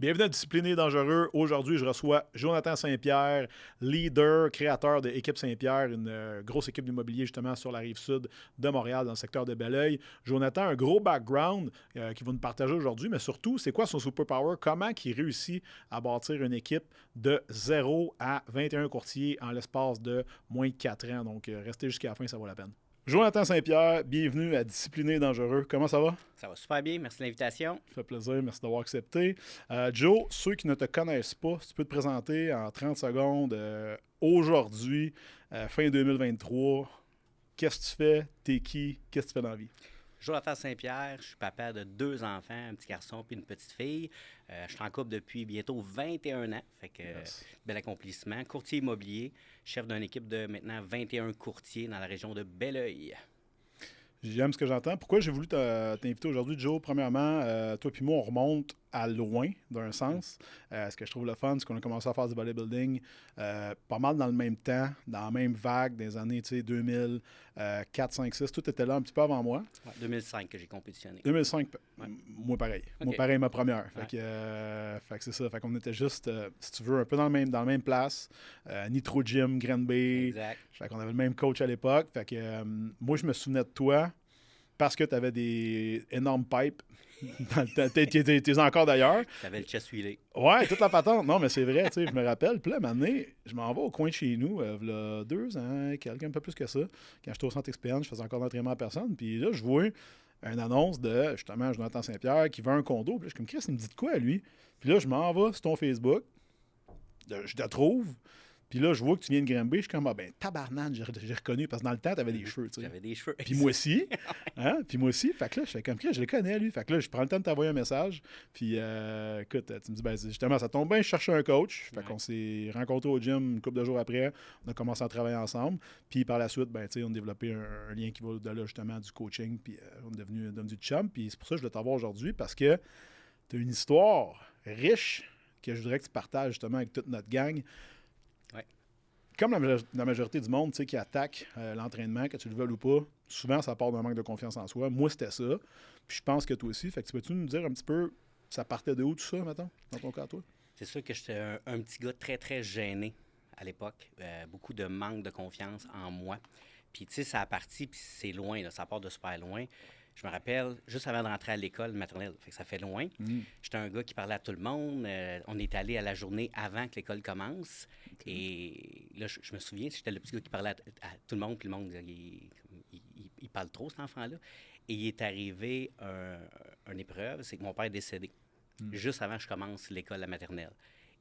Bienvenue à Discipliné et Dangereux. Aujourd'hui, je reçois Jonathan Saint-Pierre, leader, créateur de Équipe Saint-Pierre, une grosse équipe d'immobilier justement sur la rive sud de Montréal, dans le secteur de Belleuil. Jonathan, un gros background qu'il va nous partager aujourd'hui, mais surtout, c'est quoi son superpower? Comment il réussit à bâtir une équipe de 0 à 21 courtiers en l'espace de moins de 4 ans? Donc, restez jusqu'à la fin, ça vaut la peine. Jonathan Saint-Pierre, bienvenue à Discipliné et Dangereux. Comment ça va? Ça va super bien, merci de l'invitation. Ça fait plaisir, merci d'avoir accepté. Joe, ceux qui ne te connaissent pas, si tu peux te présenter en 30 secondes, aujourd'hui, fin 2023, qu'est-ce que tu fais? T'es qui? Qu'est-ce que tu fais dans la vie? Jonathan Saint-Pierre, je suis papa de 2 enfants, un petit garçon puis une petite fille. Je suis en couple depuis bientôt 21 ans, fait que bel accomplissement. Courtier immobilier, chef d'une équipe de maintenant 21 courtiers dans la région de Belleuil. J'aime ce que j'entends. Pourquoi j'ai voulu t'inviter aujourd'hui, Joe? Premièrement, toi et moi, on remonte à loin, d'un sens. Ce que je trouve le fun, c'est qu'on a commencé à faire du bodybuilding pas mal dans le même temps, dans la même vague, des années 2004, 5, 6. Tout était là un petit peu avant moi. Ouais, 2005 que j'ai compétitionné. 2005, Ouais. moi pareil. OK. Moi pareil, ma première. Ouais. Fait que c'est ça. Fait qu'on était juste, si tu veux, un peu dans la même place. Nitro Gym, Granby. Exact. Fait qu'on avait le même coach à l'époque. Fait que moi, je me souvenais de toi parce que tu avais des énormes pipes. T'es encore d'ailleurs. J'avais le chest wheelé. Ouais, toute la patente. Non, mais c'est vrai, tu sais, je me rappelle. Puis là, un moment donné, je m'en vais au coin de chez nous, là, 2 ans, quelqu'un un peu plus que ça. Quand j'étais au centre expérience, je faisais encore d'entraînement à personne. Puis là, je vois une annonce de, justement, Jonathan Saint-Pierre qui veut un condo. Puis là, je suis comme, Chris, il me dit de quoi, lui? Puis là, je m'en vais sur ton Facebook. Je te trouve. Puis là, je vois que tu viens de Granby. Je suis comme, ah ben, tabarnane, j'ai reconnu. Parce que dans le temps, t'avais des cheveux, tu sais. J'avais des cheveux. Puis moi aussi. Hein? Puis moi aussi. Fait que là, je fais comme Chris, je le connais, lui. Fait que là, je prends le temps de t'envoyer un message. Puis écoute, tu me dis, ben, justement, ça tombe bien, je cherchais un coach. Fait qu'on s'est rencontrés au gym une couple de jours après. On a commencé à travailler ensemble. Puis par la suite, ben, tu sais, on a développé un lien qui va de là, justement, du coaching. Puis on est devenu du chum. Puis c'est pour ça que je voulais t'avoir aujourd'hui parce que tu as une histoire riche que je voudrais que tu partages justement avec toute notre gang. Ouais. Comme la majorité du monde, tu sais, qui attaque l'entraînement, que tu le veuilles ou pas, souvent, ça part d'un manque de confiance en soi. Moi, c'était ça. Puis je pense que toi aussi. Fait que tu peux-tu nous dire un petit peu, ça partait de où tout ça, mettons, dans ton cas, toi? C'est sûr que j'étais un petit gars très, très gêné à l'époque. Beaucoup de manque de confiance en moi. Puis, tu sais, ça a parti, puis c'est loin, là, ça part de super loin. Je me rappelle, juste avant de rentrer à l'école maternelle, fait que ça fait loin. J'étais un gars qui parlait à tout le monde. On est allé à la journée avant que l'école commence. Okay. Et là, je me souviens, j'étais le petit gars qui parlait à tout le monde, puis le monde, il parle trop, cet enfant-là. Et il est arrivé une épreuve, c'est que mon père est décédé, juste avant que je commence l'école à maternelle.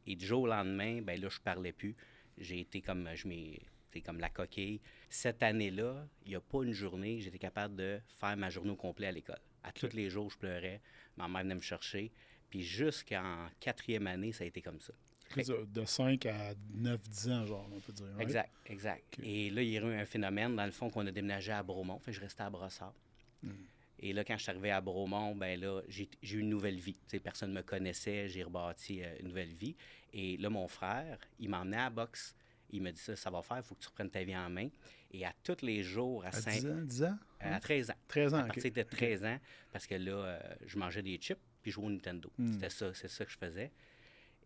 Et du jour au lendemain, ben là, je parlais plus. J'ai été comme, c'est comme la coquille. Cette année-là, il n'y a pas une journée, j'étais capable de faire ma journée au complet à l'école. À tous les jours, je pleurais. Ma mère venait me chercher. Puis jusqu'en 4e année, ça a été comme ça. De 5 à 9-10 ans, genre, on peut dire. Right? Exact, exact. Okay. Et là, il y a eu un phénomène, dans le fond, qu'on a déménagé à Bromont. Fait que je restais à Brossard. Et là, quand je suis arrivé à Bromont, ben là, j'ai eu une nouvelle vie. T'sais, personne ne me connaissait, j'ai rebâti une nouvelle vie. Et là, mon frère, il m'emmenait à la boxe. Il me dit ça va faire, il faut que tu reprennes ta vie en main. Et à tous les jours, à 10 ans? À 13 ans. 13 ans, à partir de 13 ans, parce que là, je mangeais des chips puis je jouais au Nintendo. C'est ça que je faisais.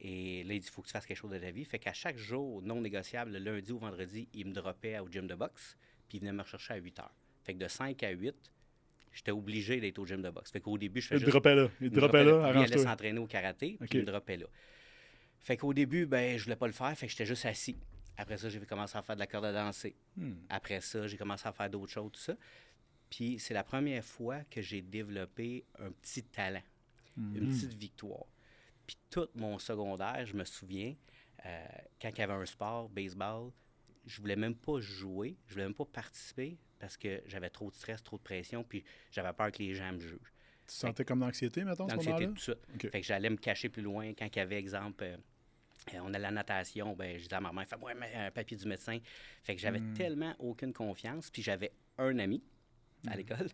Et là, il dit, il faut que tu fasses quelque chose de ta vie. Fait qu'à chaque jour non négociable, le lundi ou vendredi, il me droppait au gym de boxe, puis il venait me rechercher à 8 heures. Fait que de 5 à 8, j'étais obligé d'être au gym de boxe. Fait qu'au début, je faisais juste... Il droppait là, il allait s'entraîner au karaté, puis il me droppait là. Fait qu'au début, ben je voulais pas le faire, fait que j'étais juste assis. Après ça, j'ai commencé à faire de la corde à danser. Après ça, j'ai commencé à faire d'autres choses, tout ça. Puis c'est la première fois que j'ai développé un petit talent, une petite victoire. Puis tout mon secondaire, je me souviens, quand il y avait un sport, baseball, je voulais même pas jouer, je voulais même pas participer parce que j'avais trop de stress, trop de pression, puis j'avais peur que les gens me jugent. Tu sentais comme d'anxiété, mettons, ce moment-là? L'anxiété, tout ça. Okay. Fait que j'allais me cacher plus loin. Quand il y avait, exemple, on a la natation, ben je disais à ma mère, fais-moi un papier du médecin. Fait que j'avais tellement aucune confiance, puis j'avais un ami à l'école.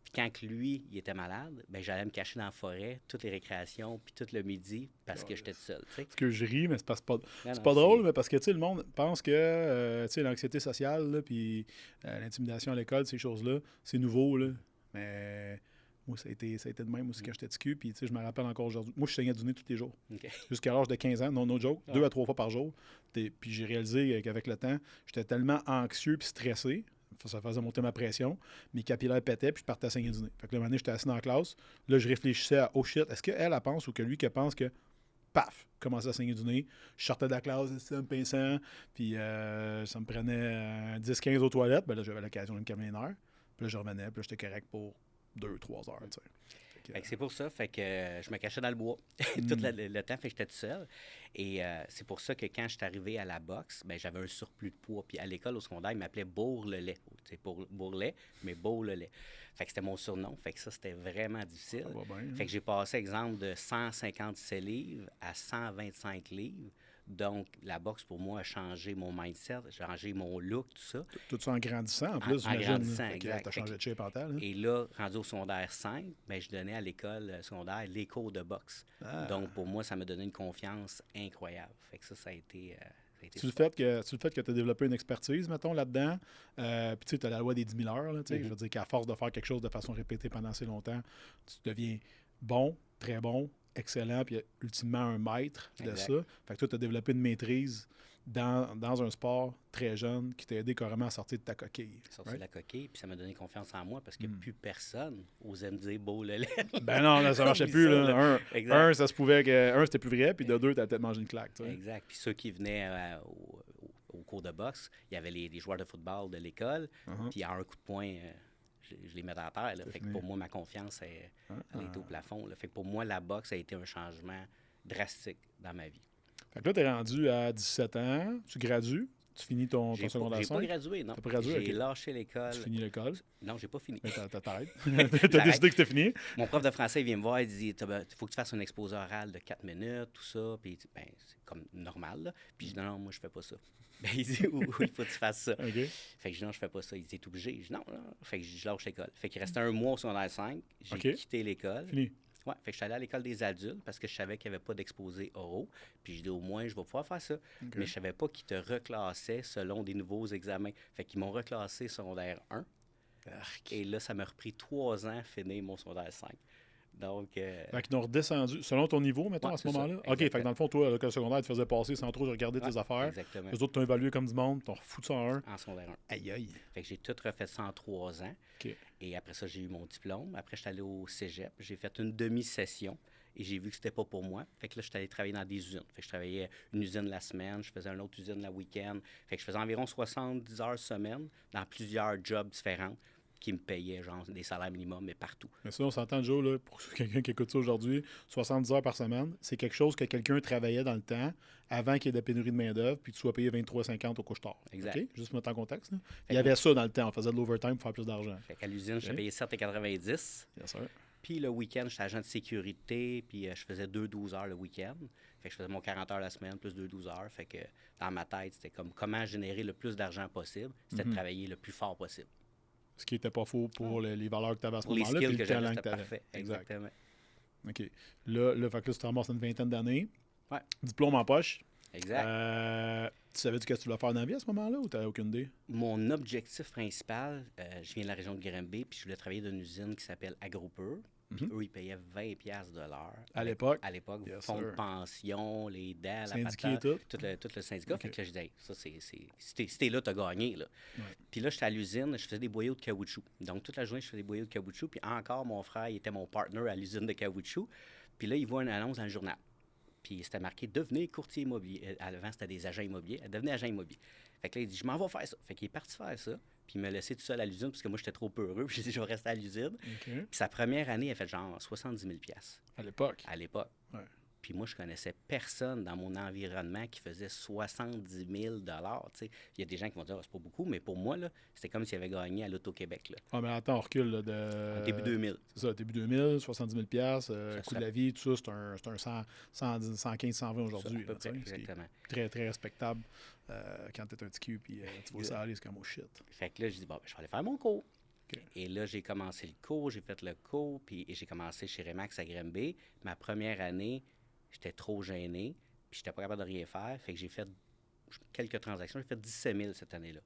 Puis quand lui, il était malade, ben j'allais me cacher dans la forêt, toutes les récréations, puis tout le midi, parce que j'étais tout seul. T'sais. Parce que je ris, mais c'est pas drôle, mais parce que le monde pense que l'anxiété sociale, puis l'intimidation à l'école, ces choses-là, c'est nouveau. Là. Mais Moi, ça a été de même aussi quand j'étais petit cul. Puis, tu sais, je me rappelle encore aujourd'hui. Moi, je saignais du nez tous les jours. OK. Jusqu'à l'âge de 15 ans, no joke, 2 à 3 fois par jour. Puis j'ai réalisé qu'avec le temps, j'étais tellement anxieux puis stressé, ça faisait monter ma pression, mes capillaires pétaient puis je partais à saigner du nez. Fait que le moment donné, j'étais assis dans la classe, là, je réfléchissais à « Oh shit, est-ce qu'elle pense ou que lui qui pense que paf, commençait à saigner du nez. Je sortais de la classe, c'était me pinçant, puis ça me prenait 10-15 aux toilettes. Ben là, j'avais l'occasion de me calmer une heure. Puis là, je revenais, puis là, j'étais correct pour 2-3 heures, tu sais. Fait que c'est pour ça, fait que je me cachais dans le bois tout le temps, fait que j'étais tout seul. Et c'est pour ça que quand je suis arrivé à la boxe, ben j'avais un surplus de poids. Puis à l'école, au secondaire, ils m'appelaient Bourg-le-lait. C'est pour Bourlet, mais Bourg-le-lait. Fait que c'était mon surnom. Fait que ça, c'était vraiment difficile. Ça va bien, hein? Fait que j'ai passé, exemple, de 157 livres à 125 livres. Donc, la boxe, pour moi, a changé mon mindset, a changé mon look, tout ça. Tout ça en grandissant, en plus, En j'imagine. grandissant, exact. T'as changé de shape en temps, là. Et là, rendu au secondaire 5, bien, je donnais à l'école secondaire les cours de boxe. Ah. Donc, pour moi, ça m'a donné une confiance incroyable. Fait que ça a été... Tu le fait que tu as développé une expertise, mettons, là-dedans. Puis tu sais, tu as la loi des 10 000 heures. Là, je veux dire qu'à force de faire quelque chose de façon répétée pendant assez longtemps, tu deviens bon, très bon, excellent, puis ultimement un maître de ça. Fait que toi, tu as développé une maîtrise dans un sport très jeune qui t'a aidé carrément à sortir de ta coquille. Sortir de la coquille, puis ça m'a donné confiance en moi parce que plus personne osait me dire beau le lait. Ben non, là, ça marchait plus. Là. Un, ça se pouvait que. Un, c'était plus vrai, puis de deux, t'as peut-être mangé une claque. T'sais. Exact. Puis ceux qui venaient au cours de boxe, il y avait les joueurs de football de l'école, puis à un coup de poing. Je les mettais à terre. Là. Fait que pour moi, ma confiance, elle était au plafond. Là. Fait que pour moi, la boxe a été un changement drastique dans ma vie. Fait que là, tu es rendu à 17 ans, tu gradues, tu finis ton secondaire 5. J'ai pas gradué, non. J'ai lâché l'école. Tu finis l'école. Non, j'ai pas fini. Mais t'arrêtes. T'as décidé que c'était fini. Mon prof de français, il vient me voir, il dit il faut que tu fasses un exposé oral de 4 minutes, tout ça. Puis il dit ben, c'est comme normal. Là. Puis je dis non, moi, je fais pas ça. Ben, il dit oui, il faut que tu fasses ça. Okay. Fait que je dis non, je fais pas ça. Il dit t'es obligé. Je dis non. Fait que je lâche l'école. Fait qu'il restait un mois au secondaire 5. J'ai quitté l'école. Fini. Ouais, fait que je suis allé à l'école des adultes parce que je savais qu'il n'y avait pas d'exposés oraux. Puis je dis au moins, je vais pouvoir faire ça. Okay. Mais je savais pas qu'ils te reclassaient selon des nouveaux examens. Fait qu'ils m'ont reclassé secondaire 1. Arc. Et là, ça m'a repris 3 ans à finir mon secondaire 5. Donc. Fait qu'ils t'ont redescendu selon ton niveau, mettons, à ce moment-là. OK, fait que dans le fond, toi, à l'école secondaire, tu te faisais passer sans trop regarder tes affaires. Exactement. Les autres t'ont évalué comme du monde, t'ont refoutu ça en 1. En secondaire 1. Aïe, aïe. Fait que j'ai tout refait ça en 3 ans. OK. Et après ça, j'ai eu mon diplôme. Après, je suis allé au cégep. J'ai fait une demi-session. Et j'ai vu que c'était pas pour moi. Fait que là, je suis allé travailler dans des usines. Fait que je travaillais une usine la semaine, je faisais une autre usine le week-end. Fait que je faisais environ 70 heures semaine dans plusieurs jobs différents qui me payaient, genre, des salaires minimums, mais partout. Mais sinon, on s'entend, Joe, là, pour quelqu'un qui écoute ça aujourd'hui, 70 heures par semaine, c'est quelque chose que quelqu'un travaillait dans le temps avant qu'il y ait de la pénurie de main-d'œuvre puis que tu sois payé 23,50 au couche-tard. Exact. Okay? Juste mettre en contexte. Là. Il y avait ça dans le temps. On faisait de l'overtime pour faire plus d'argent. Fait qu'à l'usine, je payais 7,90. Yes, sir. Puis le week-end, j'étais agent de sécurité, puis je faisais 2-12 heures le week-end. Fait que je faisais mon 40 heures la semaine, plus 2-12 heures. Fait que dans ma tête, c'était comme comment générer le plus d'argent possible. C'était de travailler le plus fort possible. Ce qui n'était pas faux pour les valeurs que tu avais à ce moment-là. Les skills puis que j'avais, c'était parfait. Exactement. OK. Là, fait que là, tu te ramasses une vingtaine d'années. Ouais. Diplôme en poche. Exact. Tu savais-ce que tu voulais faire dans la vie à ce moment-là ou tu n'avais aucune idée? Mon objectif principal, je viens de la région de Granby, puis je voulais travailler dans une usine qui s'appelle AgroPur. Puis eux, ils payaient 20$ de l'heure. À l'époque? À l'époque, yes, fonds de pension, les dents, la patate, tout le syndicat. Okay. Fait que là, je disais, ça, si t'es là, t'as gagné. Là. Ouais. Puis là, j'étais à l'usine, je faisais des boyaux de caoutchouc. Donc, toute la journée, je faisais des boyaux de caoutchouc. Puis encore, mon frère, il était mon partner à l'usine de caoutchouc. Puis là, il voit une annonce dans le journal. Puis c'était marqué « Devenez courtier immobilier ». Avant, c'était des agents immobiliers. Devenez agent immobilier. Fait que là, il dit « Je m'en vais faire ça ». Fait qu'il est parti faire ça. Puis il m'a laissé tout seul à l'usine parce que moi, j'étais trop peureux. Puis j'ai dit « Je vais rester à l'usine ». Puis sa première année, il a fait genre 70 000 $. À l'époque? À l'époque. Ouais. Puis moi, je connaissais personne dans mon environnement qui faisait 70 000 $. Il y a des gens qui vont dire oh, c'est pas beaucoup, mais pour moi, là, c'était comme s'il avait gagné à l'Auto-Québec. Ah, mais attends, on recule là, de... Début 2000. C'est ça, début 2000, 70 000 coût de la vie, tout ça, c'est un 115, 120 aujourd'hui. Là, exactement. Très, très respectable quand tu es un petit cul puis tu vois ça aller, c'est comme oh shit. Fait que là, je dis bon, je vais aller faire mon cours. Okay. Et là, j'ai commencé le cours, j'ai fait le cours, puis j'ai commencé chez Remax à Granby. Ma première année, j'étais trop gêné, puis j'étais pas capable de rien faire. Fait que j'ai fait quelques transactions. J'ai fait 17 000 cette année-là.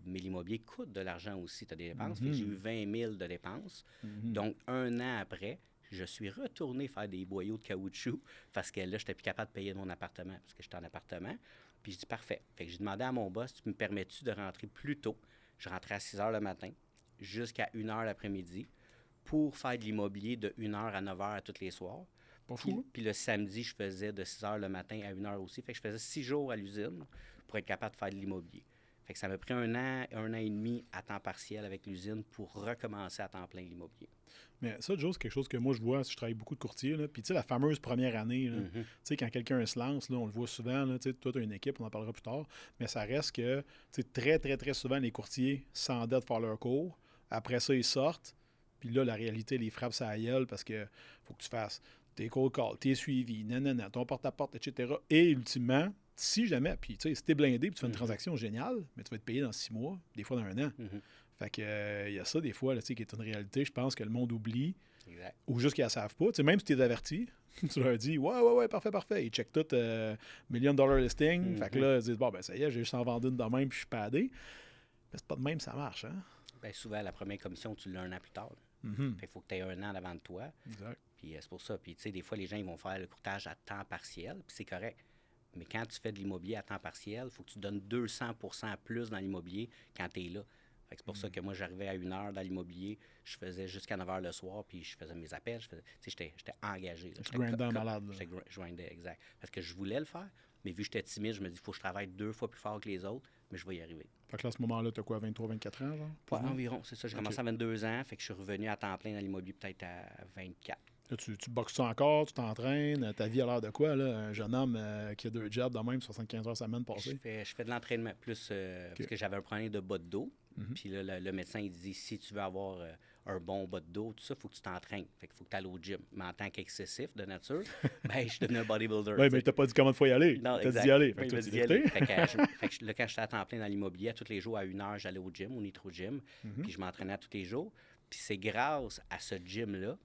mais l'immobilier coûte de l'argent aussi, tu as des dépenses. Fait que j'ai eu 20 000 de dépenses. Donc, un an après, je suis retourné faire des boyaux de caoutchouc parce que là, je n'étais plus capable de payer mon appartement parce que j'étais en appartement. Puis je dis parfait. Fait que j'ai demandé à mon boss, tu me permets-tu de rentrer plus tôt? Je rentrais à 6 h le matin jusqu'à 1 h l'après-midi pour faire de l'immobilier de 1 h à 9 h à tous les soirs. Pas fou. Puis le samedi, je faisais de 6 h le matin à 1 h aussi. Fait que je faisais 6 jours à l'usine pour être capable de faire de l'immobilier. Fait que ça m'a pris un an et demi à temps partiel avec l'usine pour recommencer à temps plein l'immobilier. Mais ça, Joe, c'est quelque chose que moi, je vois si je travaille beaucoup de courtiers. Là. Puis, tu sais, la fameuse première année, tu sais, quand quelqu'un se lance, là, on le voit souvent, là, tu sais, toi, tu as une équipe, on en parlera plus tard, mais ça reste que, tu sais, très, très, très souvent, les courtiers s'endettent de faire leur cours. Après ça, ils sortent. Puis là, la réalité les frappe sa gueule parce que faut que tu fasses tes cold calls, tes suivis, nanana, ton porte-à-porte, etc. Et ultimement, si jamais, puis tu sais, si t'es blindé puis tu fais une transaction géniale, mais tu vas être payé dans 6 mois, des fois dans un an. Fait que y a ça des fois, là, tu sais, qui est une réalité, je pense que le monde oublie. Exact. Ou juste qu'ils ne savent pas. Tu sais, même si tu es averti, tu leur dis ouais, parfait. Ils checkent tout $1 million listing. Fait que là, ils disent bon, ben ça y est, j'ai juste en vendu une de même puis je suis padé. Mais c'est pas de même, ça marche, hein? Bien, souvent, la première commission, tu l'as un an plus tard. Il faut que tu aies un an avant de toi. Exact. Puis c'est pour ça. Puis, tu sais, des fois, les gens, ils vont faire le courtage à temps partiel, puis c'est correct. Mais quand tu fais de l'immobilier à temps partiel, il faut que tu donnes 200% plus dans l'immobilier quand tu es là. Fait que c'est pour ça que moi, j'arrivais à 1 h dans l'immobilier, je faisais jusqu'à 9 h le soir, puis je faisais mes appels. J'étais engagé. Là. Tu grindais malade. Je grindais, exact. Parce que je voulais le faire, mais vu que j'étais timide, je me dis, il faut que je travaille 2 fois plus fort que les autres, mais je vais y arriver. Fait que là, à ce moment-là, tu as quoi, 23-24 ans, genre? Ouais, environ, c'est ça. J'ai commencé à 22 ans, fait que je suis revenu à temps plein dans l'immobilier peut-être à 24. Là, tu boxes ça encore, tu t'entraînes, ta vie a l'air de quoi, là? Un jeune homme qui a 2 jobs de même, 75 heures semaine passée. Je fais de l'entraînement plus parce que j'avais un problème de bas de dos. Puis là, le médecin, il dit, si tu veux avoir un bon bas de dos, tout ça, il faut que tu t'entraînes. Fait qu'il faut que tu ailles au gym. Mais en tant qu'excessif de nature, ben, je devenais un bodybuilder. Oui, mais tu n'as pas dit comment il faut y aller. Non, tu as dit y aller. Fait que tu d'y aller. Fait que là, quand j'étais à temps plein dans l'immobilier, tous les jours à 1 h, j'allais au gym, au Nitro Gym. Puis je m'entraînais à tous les jours. Puis c'est grâce à ce gym-là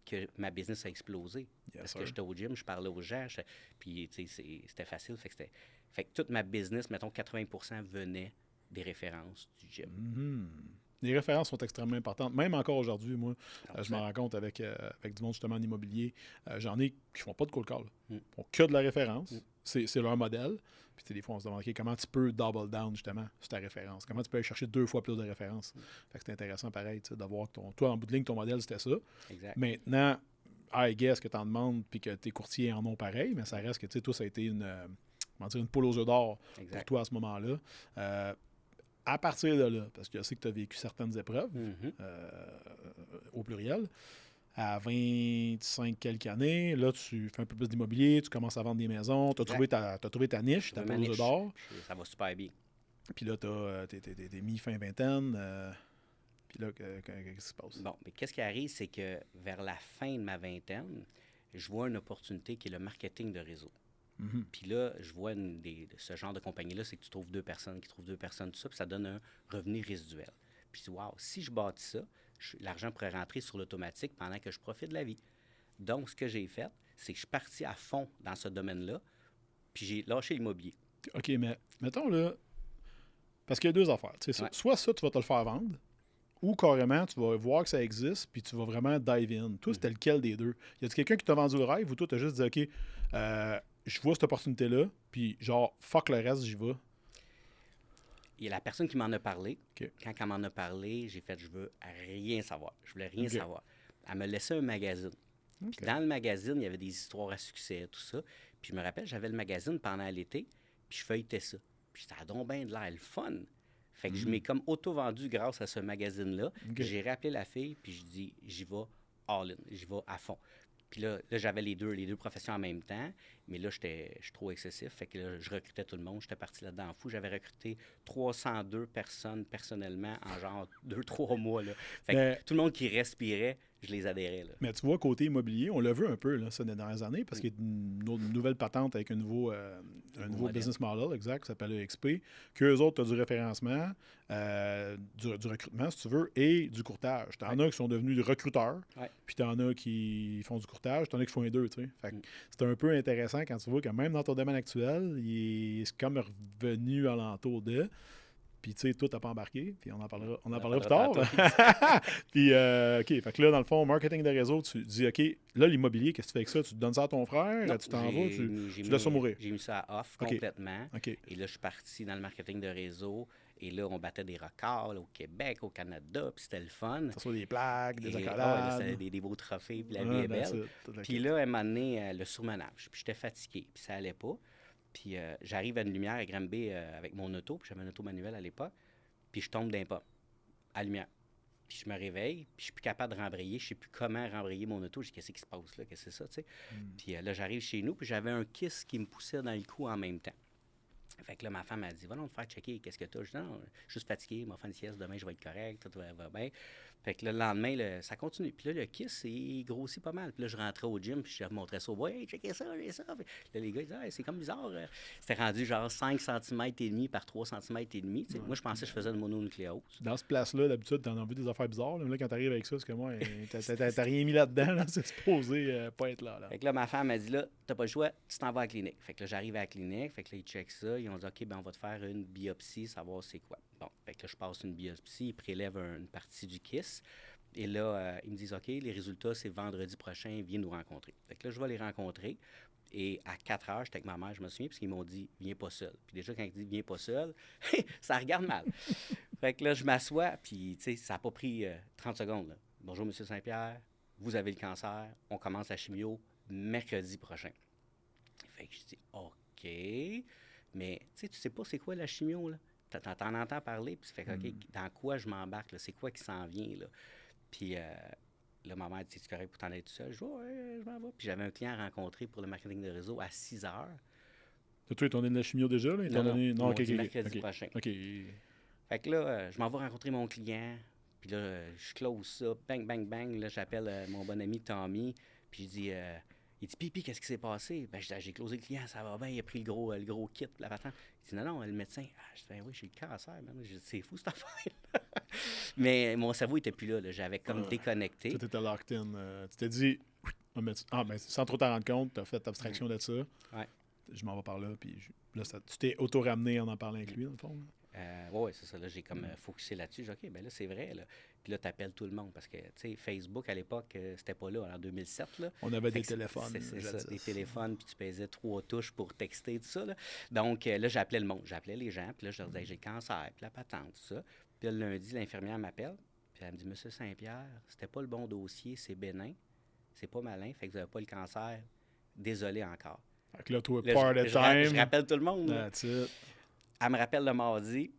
que ma business a explosé. Parce que j'étais au gym, je parlais aux gens. Puis c'était facile. Fait que toute ma business, mettons 80% venait des références du gym. Les références sont extrêmement importantes. Même encore aujourd'hui, moi, je m'en rends compte avec du monde justement en immobilier. J'en ai qui font pas de cold call. Ils font que de la référence. C'est leur modèle. Puis des fois, on se demande comment tu peux double down justement sur ta référence. Comment tu peux aller chercher 2 fois plus de références. Fait que c'est intéressant pareil de voir que toi, en bout de ligne, ton modèle, c'était ça. Exact. Maintenant, I guess que tu en demandes puis que tes courtiers en ont pareil, mais ça reste que toi, ça a été une poule aux œufs d'or pour toi à ce moment-là. À partir de là, parce que je sais que tu as vécu certaines épreuves, au pluriel, à 25 quelques années, là, tu fais un peu plus d'immobilier, tu commences à vendre des maisons, tu as trouvé ta niche, ta poule aux œufs d'or. Ça va super bien. Puis là, t'es mi-fin vingtaine. Puis là, qu'est-ce qui se passe? Bon, mais qu'est-ce qui arrive, c'est que vers la fin de ma vingtaine, je vois une opportunité qui est le marketing de réseau. Puis là, je vois ce genre de compagnie-là, c'est que tu trouves 2 personnes qui trouvent 2 personnes, tout ça, puis ça donne un revenu résiduel. Puis je dis, wow, si je bâtis ça, l'argent pourrait rentrer sur l'automatique pendant que je profite de la vie. Donc, ce que j'ai fait, c'est que je suis parti à fond dans ce domaine-là, puis j'ai lâché l'immobilier. OK, mais mettons là, parce qu'il y a 2 affaires. Soit ça, tu vas te le faire vendre, ou carrément, tu vas voir que ça existe, puis tu vas vraiment dive in. Toi, c'était lequel des deux? Y a-t-il quelqu'un qui t'a vendu le rêve, ou toi, t'as juste dit, OK, je vois cette opportunité-là, puis genre, fuck le reste, j'y vais? Il y a la personne qui m'en a parlé. Okay. Quand elle m'en a parlé, j'ai fait, je veux rien savoir. Je voulais rien savoir. Elle me laissait un magazine. Puis dans le magazine, il y avait des histoires à succès, tout ça. Puis je me rappelle, j'avais le magazine pendant l'été, puis je feuilletais ça. Puis ça a donc bien de l'air le fun. Fait que je m'ai comme auto-vendu grâce à ce magazine-là. J'ai rappelé la fille, puis je dis, j'y vais all-in, j'y vais à fond. Puis là j'avais les deux professions en même temps, mais là, je suis trop excessif. Fait que là, je recrutais tout le monde. J'étais parti là-dedans en fou. J'avais recruté 302 personnes personnellement en genre 2-3 mois. Là. Fait que tout le monde qui respirait, je les adhérais. Là. Mais tu vois, côté immobilier, on l'a vu un peu là, ça, dans les dernières années, parce qu'il y a une nouvelle patente avec un nouveau business model, exact, qui s'appelle EXP, qu'eux autres, tu as du référencement, du recrutement, si tu veux, et du courtage. Tu en as qui sont devenus recruteurs, puis tu en as qui font du courtage, tu en as qui font les deux. Tu sais. Fait que c'est un peu intéressant quand tu vois que même dans ton domaine actuel, c'est comme revenu alentour de... Puis, tu sais, toi, t'as pas embarqué. Puis, on en parlera plus tantôt. tard. Puis, OK. Fait que là, dans le fond, marketing de réseau, tu dis, OK, là, l'immobilier, qu'est-ce que tu fais avec ça? Tu te donnes ça à ton frère? Non, Tu t'en vas? Tu laisses ça mourir? J'ai mis ça à off OK. complètement. OK. Et là, je suis parti dans le marketing de réseau. Et là, on battait des records là, au Québec, au Canada. Puis c'était le fun. Ça soit des plaques, des Et, accolades. c'était des beaux trophées. Puis la vie est belle. Puis là, elle m'a amené le surmenage. Puis j'étais fatigué. Puis ça allait pas. Puis j'arrive à une lumière à Granby avec mon auto. Puis j'avais un auto manuel à l'époque. Puis je tombe d'un pas à lumière. Puis je me réveille, puis je suis plus capable de rembrayer. Je sais plus comment rembrayer mon auto. Je dis, qu'est-ce qui se passe là? Qu'est-ce que c'est ça, tu sais? Puis là, j'arrive chez nous, puis j'avais un kiss qui me poussait dans le cou en même temps. Fait que là, ma femme m'a dit, va donc te faire checker, qu'est-ce que t'as? Je dis, non, je suis juste fatigué, je vais faire une sieste, demain je vais être correct, tout va bien. Fait que là, le lendemain, ça continue. Puis là, le kiss, il grossit pas mal. Puis là, je rentrais au gym, puis je montrais ça au boy, hey, checkez ça, j'ai ça. Puis là, les gars, ils disaient, hey, c'est comme bizarre. C'était rendu genre 5 cm et demi par 3 cm et demi. Ouais. Moi, je pensais que je faisais une mononucléose. Dans ce place-là, d'habitude, t'en as vu des affaires bizarres. Là, quand t'arrives avec ça, c'est que moi, t'as rien mis là-dedans. Là, c'est supposé pas être là. Fait que là, ma femme m'a dit, là, t'as pas le choix, tu t'en vas à la clinique. Fait que là, j'arrive à la clinique. Fait que là, ils checkent ça. Ils ont dit, OK, ben on va te faire une biopsie, savoir c'est quoi. Bon, fait que là, je passe une biopsie. Ils prélèvent une partie du kiss. Et là, ils me disent, OK, les résultats, c'est vendredi prochain, viens nous rencontrer. Fait que là, je vais les rencontrer. Et à 4 heures, j'étais avec ma mère, je me souviens, parce qu'ils m'ont dit, viens pas seul. Puis déjà, quand ils disent, viens pas seul, ça regarde mal. Fait que là, je m'assois, puis, tu sais, ça n'a pas pris 30 secondes. Là. Bonjour, M. Saint-Pierre, vous avez le cancer, on commence la chimio mercredi prochain. Fait que je dis, OK, mais, tu sais pas c'est quoi la chimio, là? T'en entends parler, puis tu fais, OK, dans quoi je m'embarque, là? C'est quoi qui s'en vient, là? Puis là, ma mère dit, c'est correct pour t'en aller tout seul? Je dis, ouais, je m'en vais. Puis j'avais un client à rencontrer pour le marketing de réseau à 6 heures. Toi, ils t'ont donné de la chimio déjà? Là? Non, OK, mercredi prochain. OK. Fait que là, je m'en vais rencontrer mon client. Puis là, je close ça. Bang, bang, bang. Là, j'appelle mon bon ami Tommy. Puis je dis, il dit, Pipi, qu'est-ce qui s'est passé? Ben, j'ai closé le client, ça va bien. Il a pris le gros kit, la patente. Il dit, non, le médecin. Je dis, ben oui, j'ai le cancer. Je dis, c'est fou cette affaire. Mais mon cerveau n'était plus là. J'avais comme déconnecté. Tu étais locked in. Tu t'es dit, ben, sans trop t'en rendre compte, tu as fait abstraction de ça. Ouais. Je m'en vais par là. Puis là, tu t'es auto-ramené en parlant avec lui, dans le fond. Oui, c'est ça. Là, j'ai comme focusé là-dessus. J'ai dit, OK, ben là, c'est vrai. Là. Puis là, tu appelles tout le monde. Parce que, tu sais, Facebook, à l'époque, c'était pas là, en 2007. Là. On avait des téléphones. C'est ça, des téléphones, puis tu pesais 3 touches pour texter, tout ça. Là. Donc, là, j'appelais le monde. J'appelais les gens, puis là, je leur disais, j'ai le cancer, puis la patente, tout ça. Puis là, le lundi, l'infirmière m'appelle, puis elle me dit, Monsieur Saint-Pierre, c'était pas le bon dossier, c'est bénin, c'est pas malin, fait que vous n'avez pas le cancer. Désolé encore. Fait que là, toi, part of time. Je rappelle tout le monde. That's it. Elle me rappelle le mardi,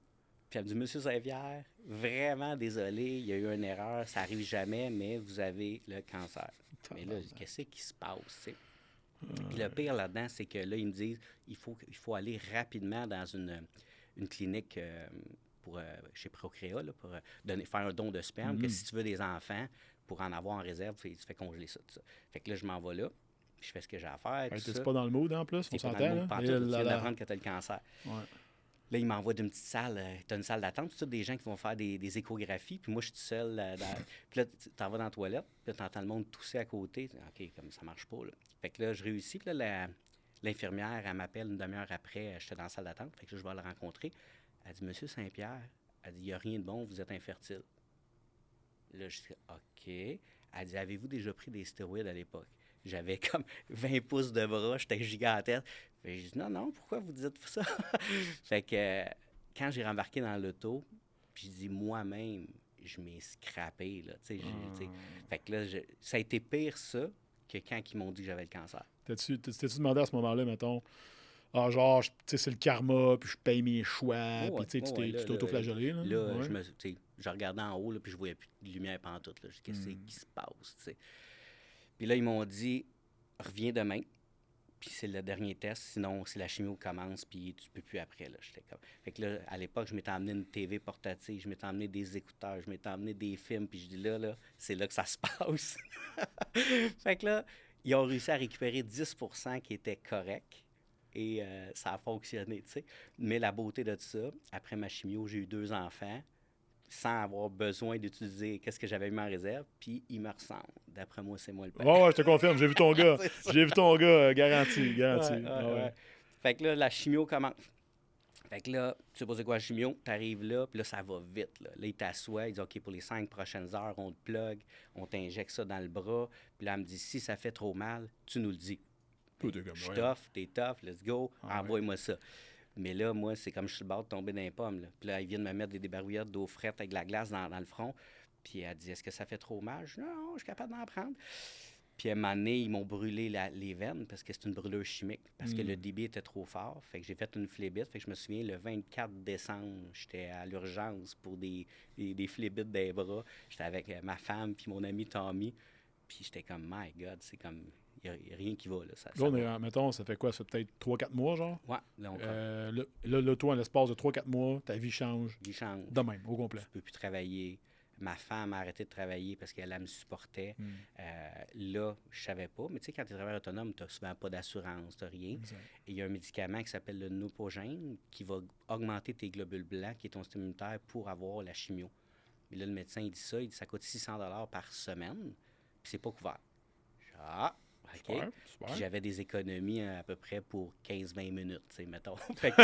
puis elle me dit, Monsieur Saint-Pierre, vraiment désolé, il y a eu une erreur, ça arrive jamais, mais vous avez le cancer. Mais là, qu'est-ce qui se passe, tu sais? Puis le pire là-dedans, c'est que là, ils me disent, il faut aller rapidement dans une clinique chez Procréa, là, pour faire un don de sperme, que si tu veux des enfants, pour en avoir en réserve, tu fais congeler ça, tout ça. Fait que là, je m'en vais là, puis je fais ce que j'ai à faire. T'es pas dans le mood, en plus, on s'entend, là? Tu viens d'apprendre que tu as le cancer. Ouais. Là, il m'envoie d'une petite salle. Tu as une salle d'attente, c'est des gens qui vont faire des échographies. Puis moi, je suis tout seul. Puis là, tu t'en vas dans la toilette. Puis là, tu entends le monde tousser à côté. OK, comme ça marche pas. Là. Fait que là, je réussis. Puis là, l'infirmière, elle m'appelle une demi-heure après. J'étais dans la salle d'attente. Fait que là, je vais le rencontrer. Elle dit, Monsieur Saint-Pierre, elle dit, il n'y a rien de bon, vous êtes infertile. Là, je dis, OK. Elle dit, avez-vous déjà pris des stéroïdes à l'époque? J'avais comme 20 pouces de bras, j'étais gigantesque. Fait que je dis, non, pourquoi vous dites ça? Fait que quand j'ai rembarqué dans l'auto, puis je dis, moi-même, je m'ai scrappé, là, tu sais. Fait que là, ça a été pire, ça, que quand ils m'ont dit que j'avais le cancer. T'es-tu demandé à ce moment-là, mettons, genre, tu sais, c'est le karma, puis je paye mes choix, puis tu t'es auto-flagellé, là? Là, je regardais en haut, là, puis je voyais plus de lumière pantoute, là. Je dis, qu'est-ce qui se passe, tu sais? Puis là, ils m'ont dit, reviens demain, puis c'est le dernier test, sinon, si la chimio commence, puis tu peux plus après, là. J'étais comme... Fait que là, à l'époque, je m'étais emmené une TV portative, je m'étais emmené des écouteurs, je m'étais emmené des films, puis je dis, là, c'est là que ça se passe. Fait que là, ils ont réussi à récupérer 10% qui était correct, et ça a fonctionné, tu sais. Mais la beauté de ça, après ma chimio, j'ai eu 2 enfants, sans avoir besoin d'utiliser qu'est-ce que j'avais mis en réserve, puis il me ressemble. D'après moi, c'est moi le père. Ouais, je te confirme, j'ai vu ton gars. J'ai vu ton gars, garanti. Ouais. Fait que là, la chimio commence. Fait que là, tu sais pas c'est quoi, chimio, t'arrives là, puis là, ça va vite. Là, il t'assoit, il dit, OK, pour les 5 prochaines heures, on te plug, on t'injecte ça dans le bras. Puis là, elle me dit, si ça fait trop mal, tu nous le dis. Tout est comme, Je suis ouais. tough, t'es tough, let's go, Ah, envoie-moi ça. Mais là, moi, c'est comme je suis le bord de tomber dans les pommes. Là. Puis là, ils viennent me mettre des débarbouillettes d'eau frette avec de la glace dans le front. Puis elle dit, est-ce que ça fait trop mal? Je dis, non, je suis capable d'en prendre. Puis à un moment donné, ils m'ont brûlé les veines parce que c'est une brûlure chimique, parce que le débit était trop fort. Fait que j'ai fait une phlébite. Fait que je me souviens, le 24 décembre, j'étais à l'urgence pour des phlébites des bras. J'étais avec ma femme puis mon ami Tommy. Puis j'étais comme, my God, c'est comme, il n'y a rien qui va. Là, Mettons, ça fait quoi? Ça fait peut-être 3-4 mois, genre? Ouais, donc, là, toi, en l'espace de 3-4 mois, ta vie change. il change. De même, au complet. Je peux plus travailler. Ma femme a arrêté de travailler parce qu'elle me supportait. Là, je savais pas. Mais tu sais, quand tu es travailleur autonome, tu n'as souvent pas d'assurance, tu n'as rien. Exact. Et il y a un médicament qui s'appelle le Neupogène qui va augmenter tes globules blancs, qui est ton système immunitaire, pour avoir la chimio. Mais là, le médecin, il dit ça coûte 600 $ par semaine, puis c'est pas couvert. OK. Super. Puis j'avais des économies à peu près pour 15-20 minutes, tu sais, mettons. Fait que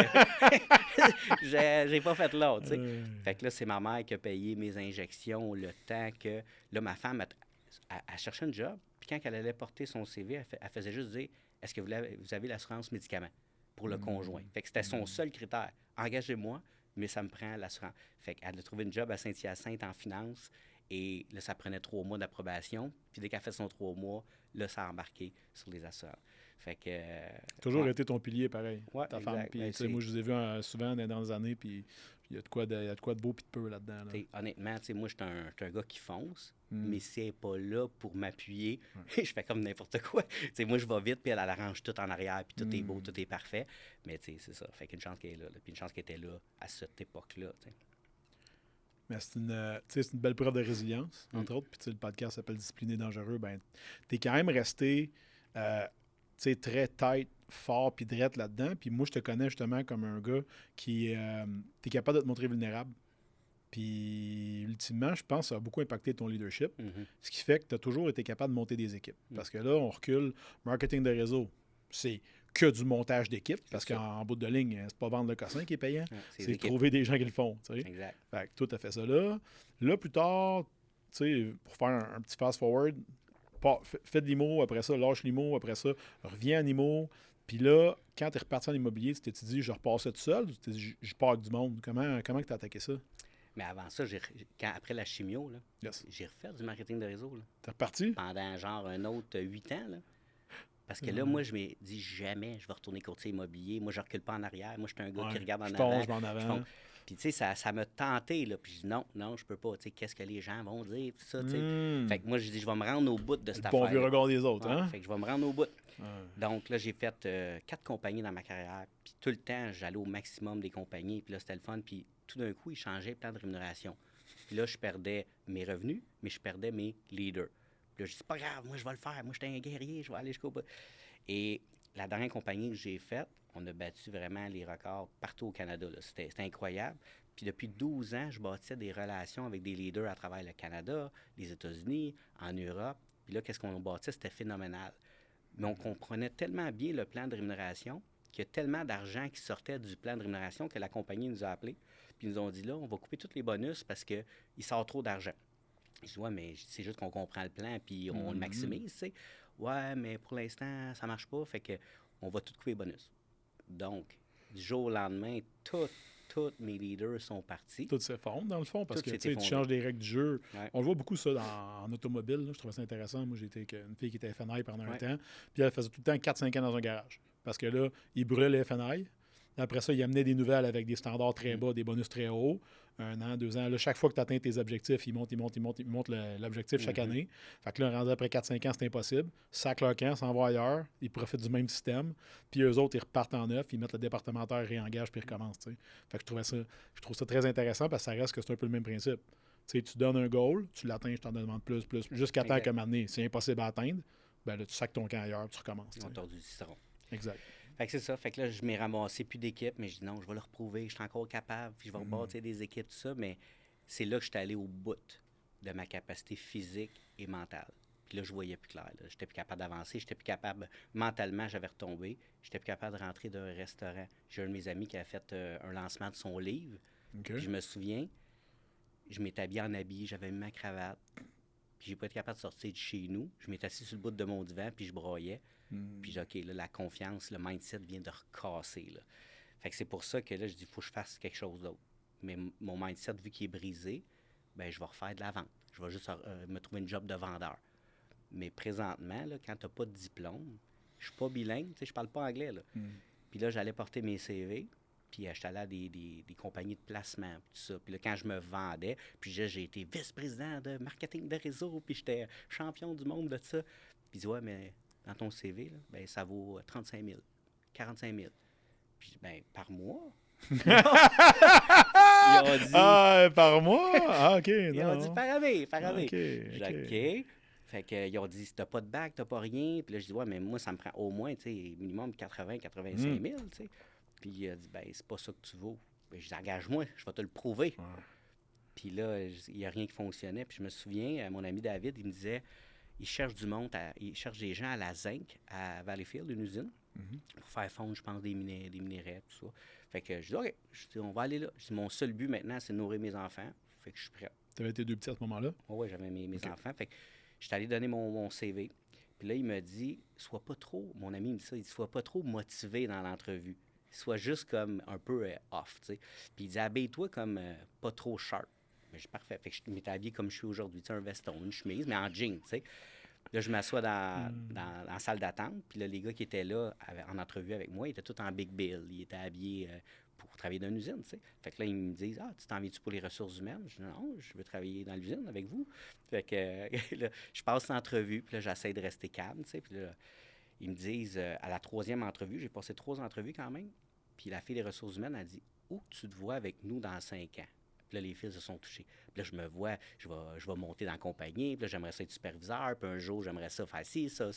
j'ai pas fait l'autre, tu sais. Fait que là, c'est ma mère qui a payé mes injections le temps que... Là, ma femme, elle cherchait un job, puis quand elle allait porter son CV, elle faisait juste dire, est-ce que vous avez l'assurance médicaments pour le conjoint? Fait que c'était son seul critère. Engagez-moi, mais ça me prend l'assurance. Fait qu'elle a trouvé une job à Saint-Hyacinthe en finance, et là, ça prenait 3 mois d'approbation. Puis dès qu'elle a fait son 3 mois, là, ça a embarqué sur les assurances. Fait que... toujours été ton pilier, pareil, ta femme. Exact. Puis, moi, je les ai vus souvent dans les années, puis il y a de quoi de beau puis de peu là-dedans. Là. Honnêtement, moi, je suis un gars qui fonce, mais si elle n'est pas là pour m'appuyer, je fais comme n'importe quoi. Moi, je vais vite, puis elle arrange tout en arrière, puis tout est beau, tout est parfait. Mais c'est ça. Fait qu'une chance qu'elle est là, puis une chance qu'elle était là à cette époque-là. T'sais. Mais c'est une belle preuve de résilience, entre autres. Puis le podcast s'appelle Discipliné dangereux. Ben, t'es quand même resté très tight, fort, puis drette là-dedans. Puis moi, je te connais justement comme un gars qui t'es capable de te montrer vulnérable. Puis ultimement, je pense que ça a beaucoup impacté ton leadership. Ce qui fait que tu as toujours été capable de monter des équipes. Parce que là, on recule. Marketing de réseau, c'est que du montage d'équipe, parce qu'en bout de ligne, c'est pas vendre le cossin qui est payant, c'est trouver des gens qui le font. T'sais. Exact. Fait que toi, tu as fait ça là. Là, plus tard, pour faire un petit fast-forward, fais de l'IMO, après ça, lâche l'IMO, après ça, reviens en IMO. Puis là, quand tu es reparti en immobilier, tu t'es dit, je repars ça tout seul, tu t'es dit, je pars avec du monde. Comment tu as attaqué ça? Mais avant ça, après la chimio, j'ai refait du marketing de réseau. T'es reparti? Pendant genre un autre 8 ans. Là. Parce que là, moi, je me dis jamais je vais retourner courtier immobilier. Moi, je recule pas en arrière. Moi, je suis un gars qui regarde en avant. Je vais en avant. Puis, tu sais, ça m'a tenté, là. Puis, je dis non, je peux pas. Tu sais, qu'est-ce que les gens vont dire, tout ça, tu sais. Fait que moi, je dis, je vais me rendre au bout de cette affaire. Bon vieux regard des autres, hein? Fait que je vais me rendre au bout. Donc, là, j'ai fait 4 compagnies dans ma carrière. Puis, tout le temps, j'allais au maximum des compagnies. Puis là, c'était le fun. Puis, tout d'un coup, ils changeaient le plan de rémunération. Puis là, je perdais mes revenus, mais je perdais mes leaders. Puis là, je dis, c'est pas grave, moi, je vais le faire. Moi, j'étais un guerrier, je vais aller jusqu'au bout. Et la dernière compagnie que j'ai faite, on a battu vraiment les records partout au Canada. C'était incroyable. Puis depuis 12 ans, je bâtissais des relations avec des leaders à travers le Canada, les États-Unis, en Europe. Puis là, qu'est-ce qu'on a bâti? C'était phénoménal. Mais on comprenait tellement bien le plan de rémunération qu'il y a tellement d'argent qui sortait du plan de rémunération que la compagnie nous a appelés. Puis ils nous ont dit, là, on va couper tous les bonus parce qu'il sort trop d'argent. Je dis, ouais, mais c'est juste qu'on comprend le plan puis on le maximise, tu sais. Ouais, mais pour l'instant, ça marche pas, fait que on va tout couper les bonus. Donc, du jour au lendemain, tous mes leaders sont partis. Tout s'effondre, dans le fond, parce que tu changes les règles du jeu. Ouais. On le voit beaucoup ça en automobile. Là. Je trouvais ça intéressant. Moi, j'étais avec une fille qui était FNI pendant un temps, puis elle faisait tout le temps 4-5 ans dans un garage. Parce que là, il brûlait les FNI. Après ça, il amenait des nouvelles avec des standards très bas, des bonus très hauts. 1 an, 2 ans. Là, chaque fois que tu atteins tes objectifs, ils montent l'objectif chaque année. Fait que là, rendu après 4-5 ans, c'est impossible. Sac leur camp, s'envoie ailleurs. Ils profitent du même système. Puis eux autres, ils repartent en neuf, ils mettent le départementaire, réengagent, puis ils recommencent. T'sais. Fait que je trouve ça très intéressant parce que ça reste que c'est un peu le même principe. T'sais, tu donnes un goal, tu l'atteins, je t'en demande plus, jusqu'à temps qu'à un moment donné, c'est impossible à atteindre, ben là, tu sacs ton camp ailleurs, tu recommences. Ils ont tordu du citron. Exact. Fait que c'est ça. Fait que là, je m'ai ramassé plus d'équipe, mais je dis non, je vais leur prouver, je suis encore capable, puis je vais rebâtir des équipes, tout ça. Mais c'est là que je suis allé au bout de ma capacité physique et mentale. Puis là, je voyais plus clair. Je n'étais plus capable d'avancer. J'étais plus capable, mentalement, j'avais retombé. J'étais plus capable de rentrer d'un restaurant. J'ai un de mes amis qui a fait un lancement de son livre. OK. Puis je me souviens, je m'étais habillé en habit, j'avais mis ma cravate. Puis j'ai pas été capable de sortir de chez nous. Je m'étais assis sur le bout de mon divan, puis je broyais. Puis j'ai dit, OK, là, la confiance, le mindset vient de recasser. Là. Fait que c'est pour ça que là, je dis, il faut que je fasse quelque chose d'autre. Mais mon mindset, vu qu'il est brisé, ben je vais refaire de la vente. Je vais juste me trouver une job de vendeur. Mais présentement, là, quand tu n'as pas de diplôme, je suis pas bilingue, je parle pas anglais. Là. Puis là, j'allais porter mes CV, puis j'étais allé à des compagnies de placement, tout ça. Puis là, quand je me vendais, puis j'ai été vice-président de marketing de réseau, puis j'étais champion du monde de ça. Puis ils disent, ouais, mais dans ton CV, là, ben, ça vaut 35 000, 45 000. Puis je dis, ben, par mois. Ils ont dit... Ah, par mois? Ah, OK. Ils ont dit par année. OK. J'ai dit, OK. Fait qu'ils ont dit, si t'as pas de bac, t'as pas rien. Puis là, je dis, ouais, mais moi, ça me prend au moins, tu sais, minimum 80, 85 000, tu sais. Puis il a dit, ben, c'est pas ça que tu vaux. Ben, je dis, engage-moi, je vais te le prouver. Ouais. Puis là, il n'y a rien qui fonctionnait. Puis je me souviens, mon ami David, il me disait, il cherche du monde, il cherche des gens à la zinc, à Valleyfield, une usine, pour faire fondre, je pense, des minerais, tout ça. Fait que je dis, OK, on va aller là. Je dis, mon seul but maintenant, c'est de nourrir mes enfants. Fait que je suis prêt. Tu avais tes 2 petits à ce moment-là? Oui, j'avais mes enfants. Fait que je suis allé donner mon CV. Puis là, il me dit, sois pas trop, mon ami me dit ça, il dit, sois pas trop motivé dans l'entrevue. Sois juste comme un peu off, tu sais. Puis il dit, habille-toi comme pas trop sharp. Mais je suis parfait. Fait que je m'étais habillé comme je suis aujourd'hui, tu sais, un veston, une chemise, mais en jean, tu sais. Là, je m'assois dans la salle d'attente. Puis là, les gars qui étaient là en entrevue avec moi, ils étaient tous en Big Bill. Ils étaient habillés pour travailler dans une usine, tu sais. Fait que là, ils me disent, ah, tu t'en viens-tu pour les ressources humaines? Je dis, non, je veux travailler dans l'usine avec vous. Fait que là, je passe l'entrevue, puis là, j'essaie de rester calme, tu sais. Puis là, ils me disent, à la 3e entrevue, j'ai passé 3 entrevues quand même. Puis la fille des ressources humaines a dit, où tu te vois avec nous dans 5 ans? Puis là, les fils se sont touchés. Puis là, je me vois, je vais monter dans la compagnie. Puis là, j'aimerais ça être superviseur. Puis un jour, j'aimerais ça faire ci, ça.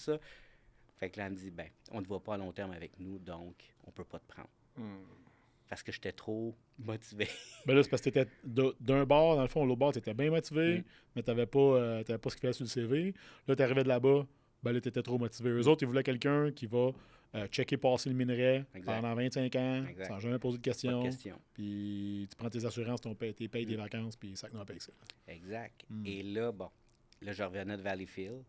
Fait que là, elle me dit, ben, on ne te voit pas à long terme avec nous, donc on peut pas te prendre. Parce que j'étais trop motivé. Ben là, c'est parce que tu étais d'un bord, dans le fond, l'autre bord, tu étais bien motivé, mais tu n'avais pas ce qu'il fallait sur le CV. Là, tu arrivais de là-bas, ben là, tu étais trop motivé. Eux autres, ils voulaient quelqu'un qui va checker passer le minerai pendant 25 ans, sans jamais poser de questions. Puis tu prends tes assurances, tes payes, tes vacances, puis ça nous paye ça. Exact. Et là, bon, là, je revenais de Valleyfield.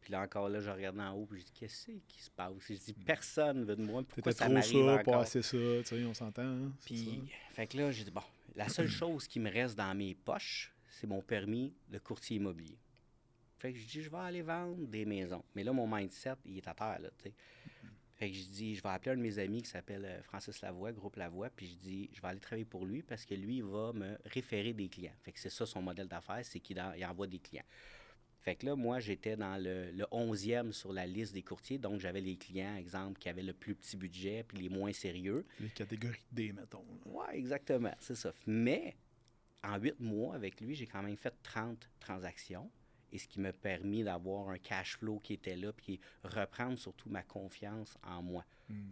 Puis là, encore là, je regardais en haut, puis je dis, qu'est-ce qui se passe? Je dis, personne veut de moi. Pourquoi ça m'arrive encore? T'étais trop ça, pas assez ça, tu sais, on s'entend. Hein? Puis, fait que là, j'ai dit, bon, la seule chose qui me reste dans mes poches, c'est mon permis de courtier immobilier. Fait que je dis, je vais aller vendre des maisons. Mais là, mon mindset, il est à terre, là, tu sais. Fait que je dis, je vais appeler un de mes amis qui s'appelle Francis Lavoie, Groupe Lavoie, puis je dis, je vais aller travailler pour lui parce que lui, il va me référer des clients. Fait que c'est ça son modèle d'affaires, c'est qu'il envoie des clients. Fait que là, moi, j'étais dans le 11e sur la liste des courtiers, donc j'avais les clients, exemple, qui avaient le plus petit budget, puis les moins sérieux. Les catégories D, mettons. Oui, exactement, c'est ça. Mais en 8 mois avec lui, j'ai quand même fait 30 transactions. Et ce qui m'a permis d'avoir un cash flow qui était là, puis reprendre surtout ma confiance en moi.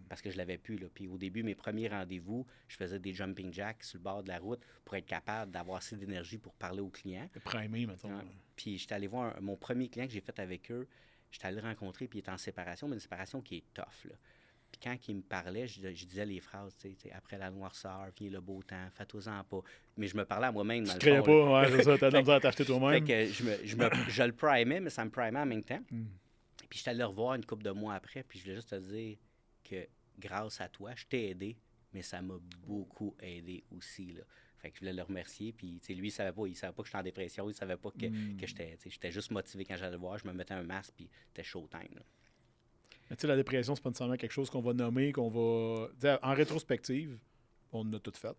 Parce que je l'avais plus, là. Puis au début, mes premiers rendez-vous, je faisais des jumping jacks sur le bord de la route pour être capable d'avoir assez d'énergie pour parler aux clients. Le primé, mettons. Puis j'étais allé voir mon premier client que j'ai fait avec eux, j'étais allé le rencontrer, puis il était en séparation, mais une séparation qui est tough, là. Puis quand il me parlait, je disais les phrases, tu sais, après la noirceur, vient le beau temps, fais-toi-en pas. Mais je me parlais à moi-même dans le fond. Tu ne pas, ouais, c'est ça, t'as besoin de t'acheter toi-même. Fait que je le primais, mais ça me primait en même temps. Puis j'étais allé le revoir une couple de mois après, puis je voulais juste te dire que grâce à toi, je t'ai aidé, mais ça m'a beaucoup aidé aussi, là. Fait que je voulais le remercier, puis lui, il savait pas que j'étais en dépression, il savait pas que j'étais juste motivé quand j'allais le voir, je me mettais un masque, puis c'était showtime, là. Mais tu sais, la dépression, c'est pas nécessairement quelque chose qu'on va nommer, qu'on va... T'sais, en rétrospective, on en a tout fait.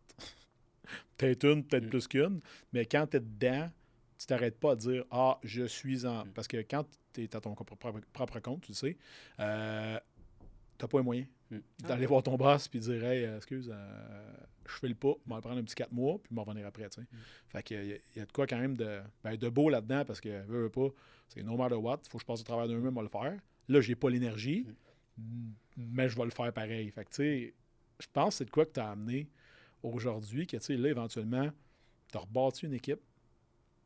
Peut-être une, peut-être plus qu'une. Mais quand tu es dedans, tu t'arrêtes pas à dire « Ah, je suis en... » Parce que quand tu es à ton propre compte, tu le sais, t'as pas les moyens d'aller voir ton boss puis dire « Hey, excuse, je fais le pas, je vais prendre un petit 4 mois, puis je vais revenir après. » Fait qu'il y a de quoi quand même de beau là-dedans, parce que, veux pas, c'est no matter what, il faut que je passe au travers d'un mur, moi le faire. Là, j'ai pas l'énergie, mais je vais le faire pareil. Fait que, tu sais, je pense que c'est de quoi que tu as amené aujourd'hui, que, tu sais, là, éventuellement, tu as rebâti une équipe,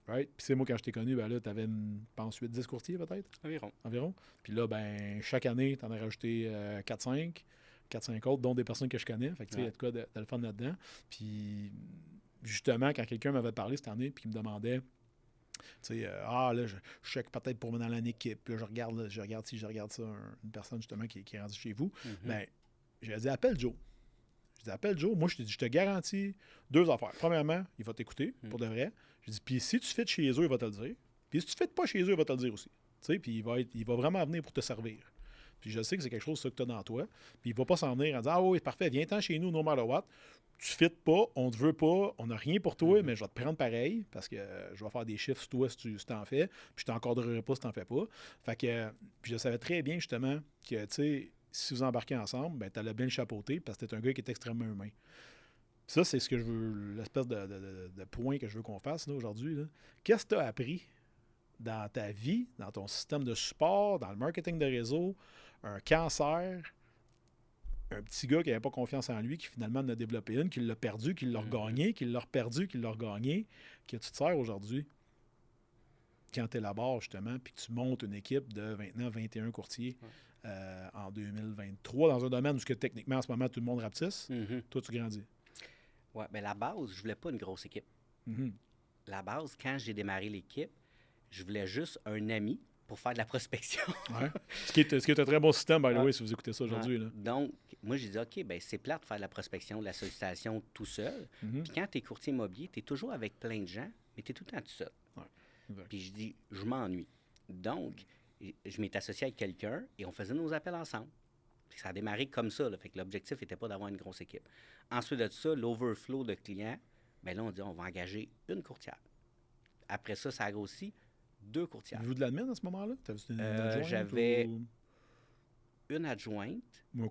Right? Puis c'est moi, quand je t'ai connu, ben là, tu avais, je pense, 8-10 courtiers peut-être, environ. Puis là, ben chaque année, tu en as rajouté 4-5 autres, dont des personnes que je connais. Fait que tu sais, il y a de quoi de le fun là-dedans. Puis justement, quand quelqu'un m'avait parlé cette année, puis qu'il me demandait, tu sais, là, je check peut-être pour me dans l'équipe. Puis là, je regarde si je regarde ça, une personne justement qui est rendue chez vous. Ben, j'ai dit, appelle Joe. Je dis, appelle Joe. Moi, je te garantis 2 affaires. Premièrement, il va t'écouter, pour de vrai. Je dis, puis si tu fais chez eux, il va te le dire. Puis si tu fais pas chez eux, il va te le dire aussi. Tu sais, puis il va vraiment venir pour te servir. Puis je sais que c'est quelque chose ça, que tu as dans toi. Puis il va pas s'en venir en disant, ah oui, parfait, viens-t'en chez nous, no matter what. Tu fites pas, on te veut pas, on n'a rien pour toi, mais je vais te prendre pareil, parce que je vais faire des chiffres sur toi si tu en fais, puis je t'encadrerai pas si t'en fais pas. Fait que, puis je savais très bien, justement, que, tu sais, si vous embarquez ensemble, ben, tu allais bien le chapeauter, parce que t'es un gars qui est extrêmement humain. Ça, c'est ce que je veux, l'espèce de point que je veux qu'on fasse là, aujourd'hui. Là. Qu'est-ce que tu as appris dans ta vie, dans ton système de support, dans le marketing de réseau, un cancer, un petit gars qui n'avait pas confiance en lui, qui finalement en a développé une, qui l'a perdu, qui l'a regagné, qui l'a reperdu, qui l'a regagné, que tu te sers aujourd'hui quand tu élabores justement, puis que tu montes une équipe de maintenant 21 courtiers en 2023 dans un domaine où que, techniquement en ce moment tout le monde rapetisse. Toi, tu grandis. Oui, bien la base, je voulais pas une grosse équipe. La base, quand j'ai démarré l'équipe, je voulais juste un ami pour faire de la prospection. Ouais. Ce qui est un très bon système, by the way, si vous écoutez ça aujourd'hui. Là. Donc, moi, j'ai dit, OK, ben c'est plate de faire de la prospection, de la sollicitation tout seul. Puis quand tu es courtier immobilier, tu es toujours avec plein de gens, mais tu es tout le temps tout seul. Ouais, puis je dis, je m'ennuie. Donc, je m'étais associé avec quelqu'un et on faisait nos appels ensemble. Puis ça a démarré comme ça. Là, fait que l'objectif n'était pas d'avoir une grosse équipe. Ensuite de ça, l'overflow de clients, bien là, on dit, on va engager une courtière. Après ça, ça a grossi 2 courtières. Avez-vous de l'admin à ce moment-là? J'avais une adjointe. Ou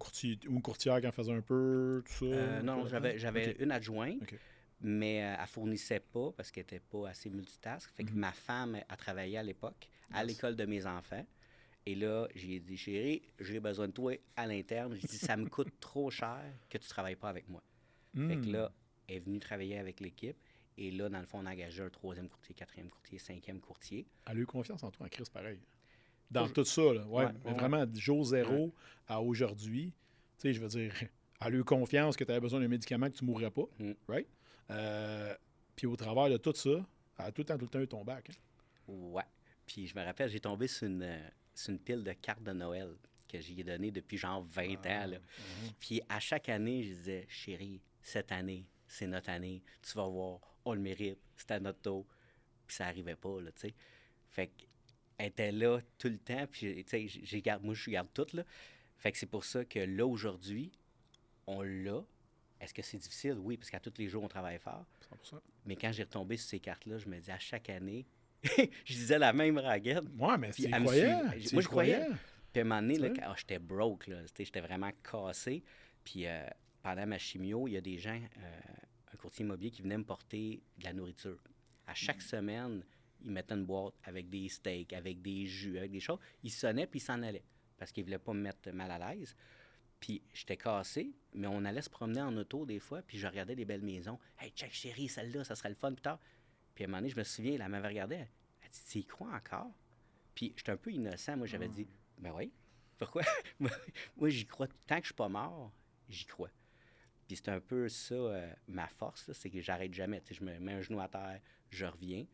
une courtière qui en faisait un peu, tout ça? Non, j'avais une adjointe, Okay. mais elle ne fournissait pas parce qu'elle n'était pas assez multitask. Fait que ma femme a travaillé à l'époque à l'école de mes enfants. Et là, j'ai dit, chérie, j'ai besoin de toi à l'interne. J'ai dit, ça me coûte trop cher que tu ne travailles pas avec moi. Fait que là, elle est venue travailler avec l'équipe. Et là, dans le fond, on a engagé un 3e courtier, 4e courtier, 5e courtier. Elle a eu confiance en toi, en Chris, pareil. Dans tout ça, là. Ouais, mais vraiment, jour zéro à aujourd'hui, tu sais, je veux dire, elle a eu confiance que tu avais besoin d'un médicament que tu ne mourrais pas, right? Puis au travers de tout ça, elle a tout le temps eu ton bac. Hein? Ouais. Puis je me rappelle, j'ai tombé sur une pile de cartes de Noël que j'y ai données depuis genre 20 ans. Là. Puis à chaque année, je disais, chérie, cette année, c'est notre année. Tu vas voir, on le mérite, c'est à notre taux. Puis ça n'arrivait pas, là, tu sais. Fait qu'elle était là tout le temps. Puis, tu sais, moi, je garde tout, là. Fait que c'est pour ça que là, aujourd'hui, on l'a. Est-ce que c'est difficile? Oui, parce qu'à tous les jours, on travaille fort. 100%. Mais quand j'ai retombé sur ces cartes-là, je me dis à chaque année, je disais la même raguette. Ouais, mais tu croyais. Moi, je croyais. Puis à un moment donné, là, j'étais broke, là. J'étais vraiment cassé. Puis pendant ma chimio, il y a des gens, un courtier immobilier, qui venait me porter de la nourriture. À chaque semaine, ils mettaient une boîte avec des steaks, avec des jus, avec des choses. Ils sonnaient, puis ils s'en allaient. Parce qu'ils ne voulaient pas me mettre mal à l'aise. Puis j'étais cassé, mais on allait se promener en auto des fois, puis je regardais des belles maisons. « Hey, check, chérie, celle-là, ça serait le fun plus tard. » Puis à un moment donné, je me souviens, elle m'avait regardé, elle dit « Tu y crois encore? » Puis j'étais un peu innocent, moi, j'avais dit « Ben oui, pourquoi? Moi, j'y crois. Tant que je suis pas mort, j'y crois. » Puis c'est un peu ça, ma force, là, c'est que j'arrête jamais. T'sais, je me mets un genou à terre, je reviens.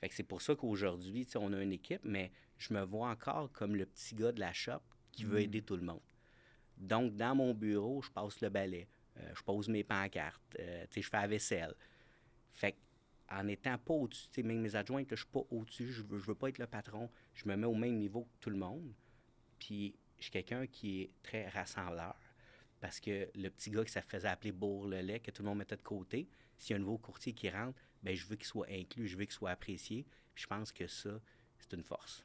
Fait que c'est pour ça qu'aujourd'hui, on a une équipe, mais je me vois encore comme le petit gars de la shop qui veut aider tout le monde. Donc, dans mon bureau, je passe le balai, je pose mes pancartes, je fais la vaisselle. Fait qu'en étant pas au-dessus, même mes adjointes, je suis pas au-dessus, je veux pas être le patron, je me mets au même niveau que tout le monde. Puis, je suis quelqu'un qui est très rassembleur, parce que le petit gars qui ça faisait appeler Bourg-le-Lait, que tout le monde mettait de côté, s'il y a un nouveau courtier qui rentre, bien, je veux qu'il soit inclus, je veux qu'il soit apprécié. Puis je pense que ça, c'est une force.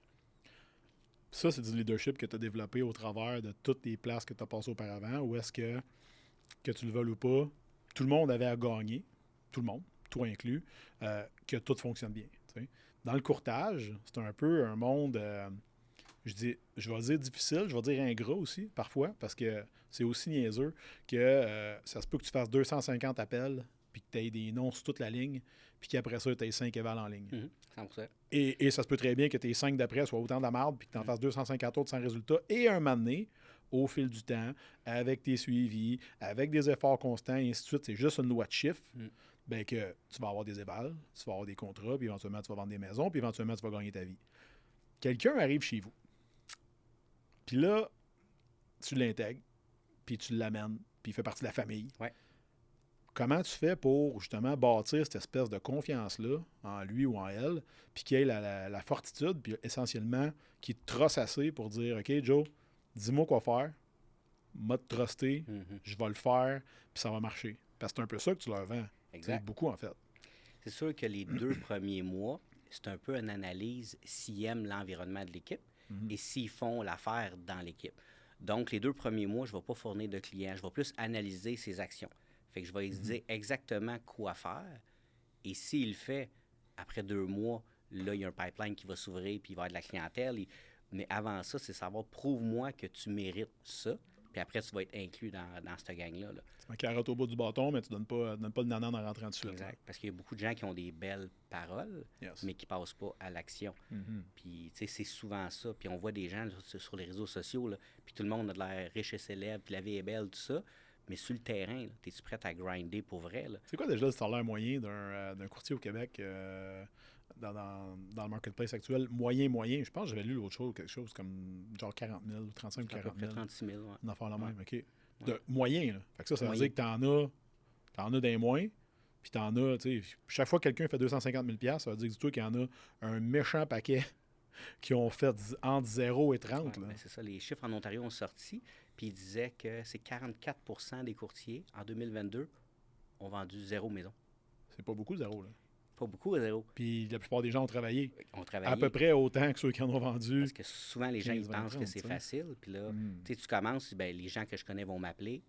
Ça, c'est du leadership que tu as développé au travers de toutes les places que tu as passées auparavant, ou est-ce que tu le veuilles ou pas, tout le monde avait à gagner, tout le monde, toi inclus, que tout fonctionne bien. T'sais. Dans le courtage, c'est un peu un monde, je vais dire difficile, je vais dire ingrat aussi, parfois, parce que c'est aussi niaiseux que ça se peut que tu fasses 250 appels, puis que tu aies des noms sur toute la ligne, puis qu'après ça, tu aies 5 évals en ligne. 100%. Et ça se peut très bien que tes 5 d'après soient autant de la marde, puis que tu en fasses 250 autres sans résultat. Et un moment donné, au fil du temps, avec tes suivis, avec des efforts constants, et ainsi de suite, c'est juste une loi de chiffre, ben que tu vas avoir des évals, tu vas avoir des contrats, puis éventuellement, tu vas vendre des maisons, puis éventuellement, tu vas gagner ta vie. Quelqu'un arrive chez vous, puis là, tu l'intègres, puis tu l'amènes, puis il fait partie de la famille. Ouais. Comment tu fais pour, justement, bâtir cette espèce de confiance-là en lui ou en elle, puis qu'il ait la fortitude, puis essentiellement, qu'il te trosse assez pour dire, OK, Joe, dis-moi quoi faire, m'a te truster, je vais le faire, puis ça va marcher. Parce que c'est un peu ça que tu leur vends. Exact. C'est beaucoup, en fait. C'est sûr que les 2 premiers mois, c'est un peu une analyse s'ils aiment l'environnement de l'équipe et s'ils font l'affaire dans l'équipe. Donc, les 2 premiers mois, je ne vais pas fournir de clients. Je vais plus analyser ses actions. Fait que je vais lui dire exactement quoi faire. Et s'il le fait, après 2 mois, là, il y a un pipeline qui va s'ouvrir puis il va y avoir de la clientèle. Mais avant ça, c'est savoir, prouve-moi que tu mérites ça. Puis après, tu vas être inclus dans cette gang-là. Là. Tu mets carotte au bout du bâton, mais tu ne donnes pas le nanan en rentrant dessus. Exact. Parce qu'il y a beaucoup de gens qui ont des belles paroles, mais qui ne passent pas à l'action. Puis, tu sais, c'est souvent ça. Puis on voit des gens là, sur les réseaux sociaux, là, puis tout le monde a de l'air riche et célèbre, puis la vie est belle, tout ça. Mais sur le terrain, es-tu prêt à grinder pour vrai? Là? C'est quoi déjà le salaire moyen d'un courtier au Québec dans le marketplace actuel? Moyen. Je pense que j'avais lu l'autre chose, quelque chose comme genre 40 000, 35 000, 40 000. 36 000, ouais. Une affaire la même, OK. De moyen, là. Fait que ça veut Moyen. dire que t'en as des moins, puis t'en as, tu sais, chaque fois que quelqu'un fait 250 000 ça veut dire, dis-toi qu'il y en a un méchant paquet qui ont fait entre 0 et 30. Ouais, là. ben c'est ça. Les chiffres en Ontario ont sorti, puis ils disaient que c'est 44 des courtiers en 2022 ont vendu 0 maison. C'est pas beaucoup, 0. Là. Pas beaucoup à 0. Puis la plupart des gens ont travaillé On travaillait. à peu près autant que ceux qui en ont vendu. Parce que souvent, les gens, ils 15, pensent 20, que c'est 30, facile. Puis là, tu sais, tu commences, ben, les gens que je connais vont m'appeler.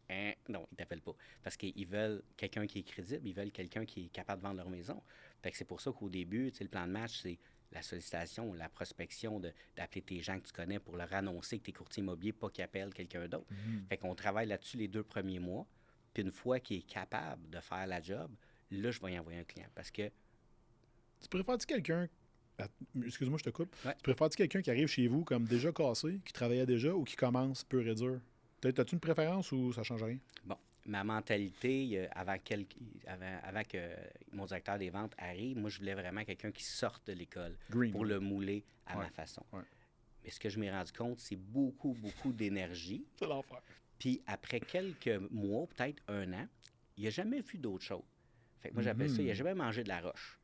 Non, ils t'appellent pas. Parce qu'ils veulent quelqu'un qui est crédible. Ils veulent quelqu'un qui est capable de vendre leur maison. Fait que c'est pour ça qu'au début, tu sais, le plan de match, c'est la sollicitation, la prospection, d'appeler tes gens que tu connais pour leur annoncer que tu es courtier immobilier, pas qu'ils appellent quelqu'un d'autre. Fait qu'on travaille là-dessus les 2 premiers mois. Puis une fois qu'il est capable de faire la job, là, je vais y envoyer un client. Parce que Tu préfères-tu quelqu'un... Excuse-moi, je te coupe. Ouais. Tu préfères-tu quelqu'un qui arrive chez vous comme déjà cassé, qui travaillait déjà, ou qui commence pur et dur? T'as-tu une préférence ou ça change rien? bon, ma mentalité, avant que mon directeur des ventes arrive, moi, je voulais vraiment quelqu'un qui sorte de l'école Green. pour le mouler à Ouais. ma façon. Ouais. Mais ce que je m'ai rendu compte, c'est beaucoup d'énergie. C'est l'enfer. Puis après quelques mois, peut-être 1 an, il n'a jamais vu d'autre chose. Fait que moi, j'appelle ça, il n'a jamais mangé de la roche.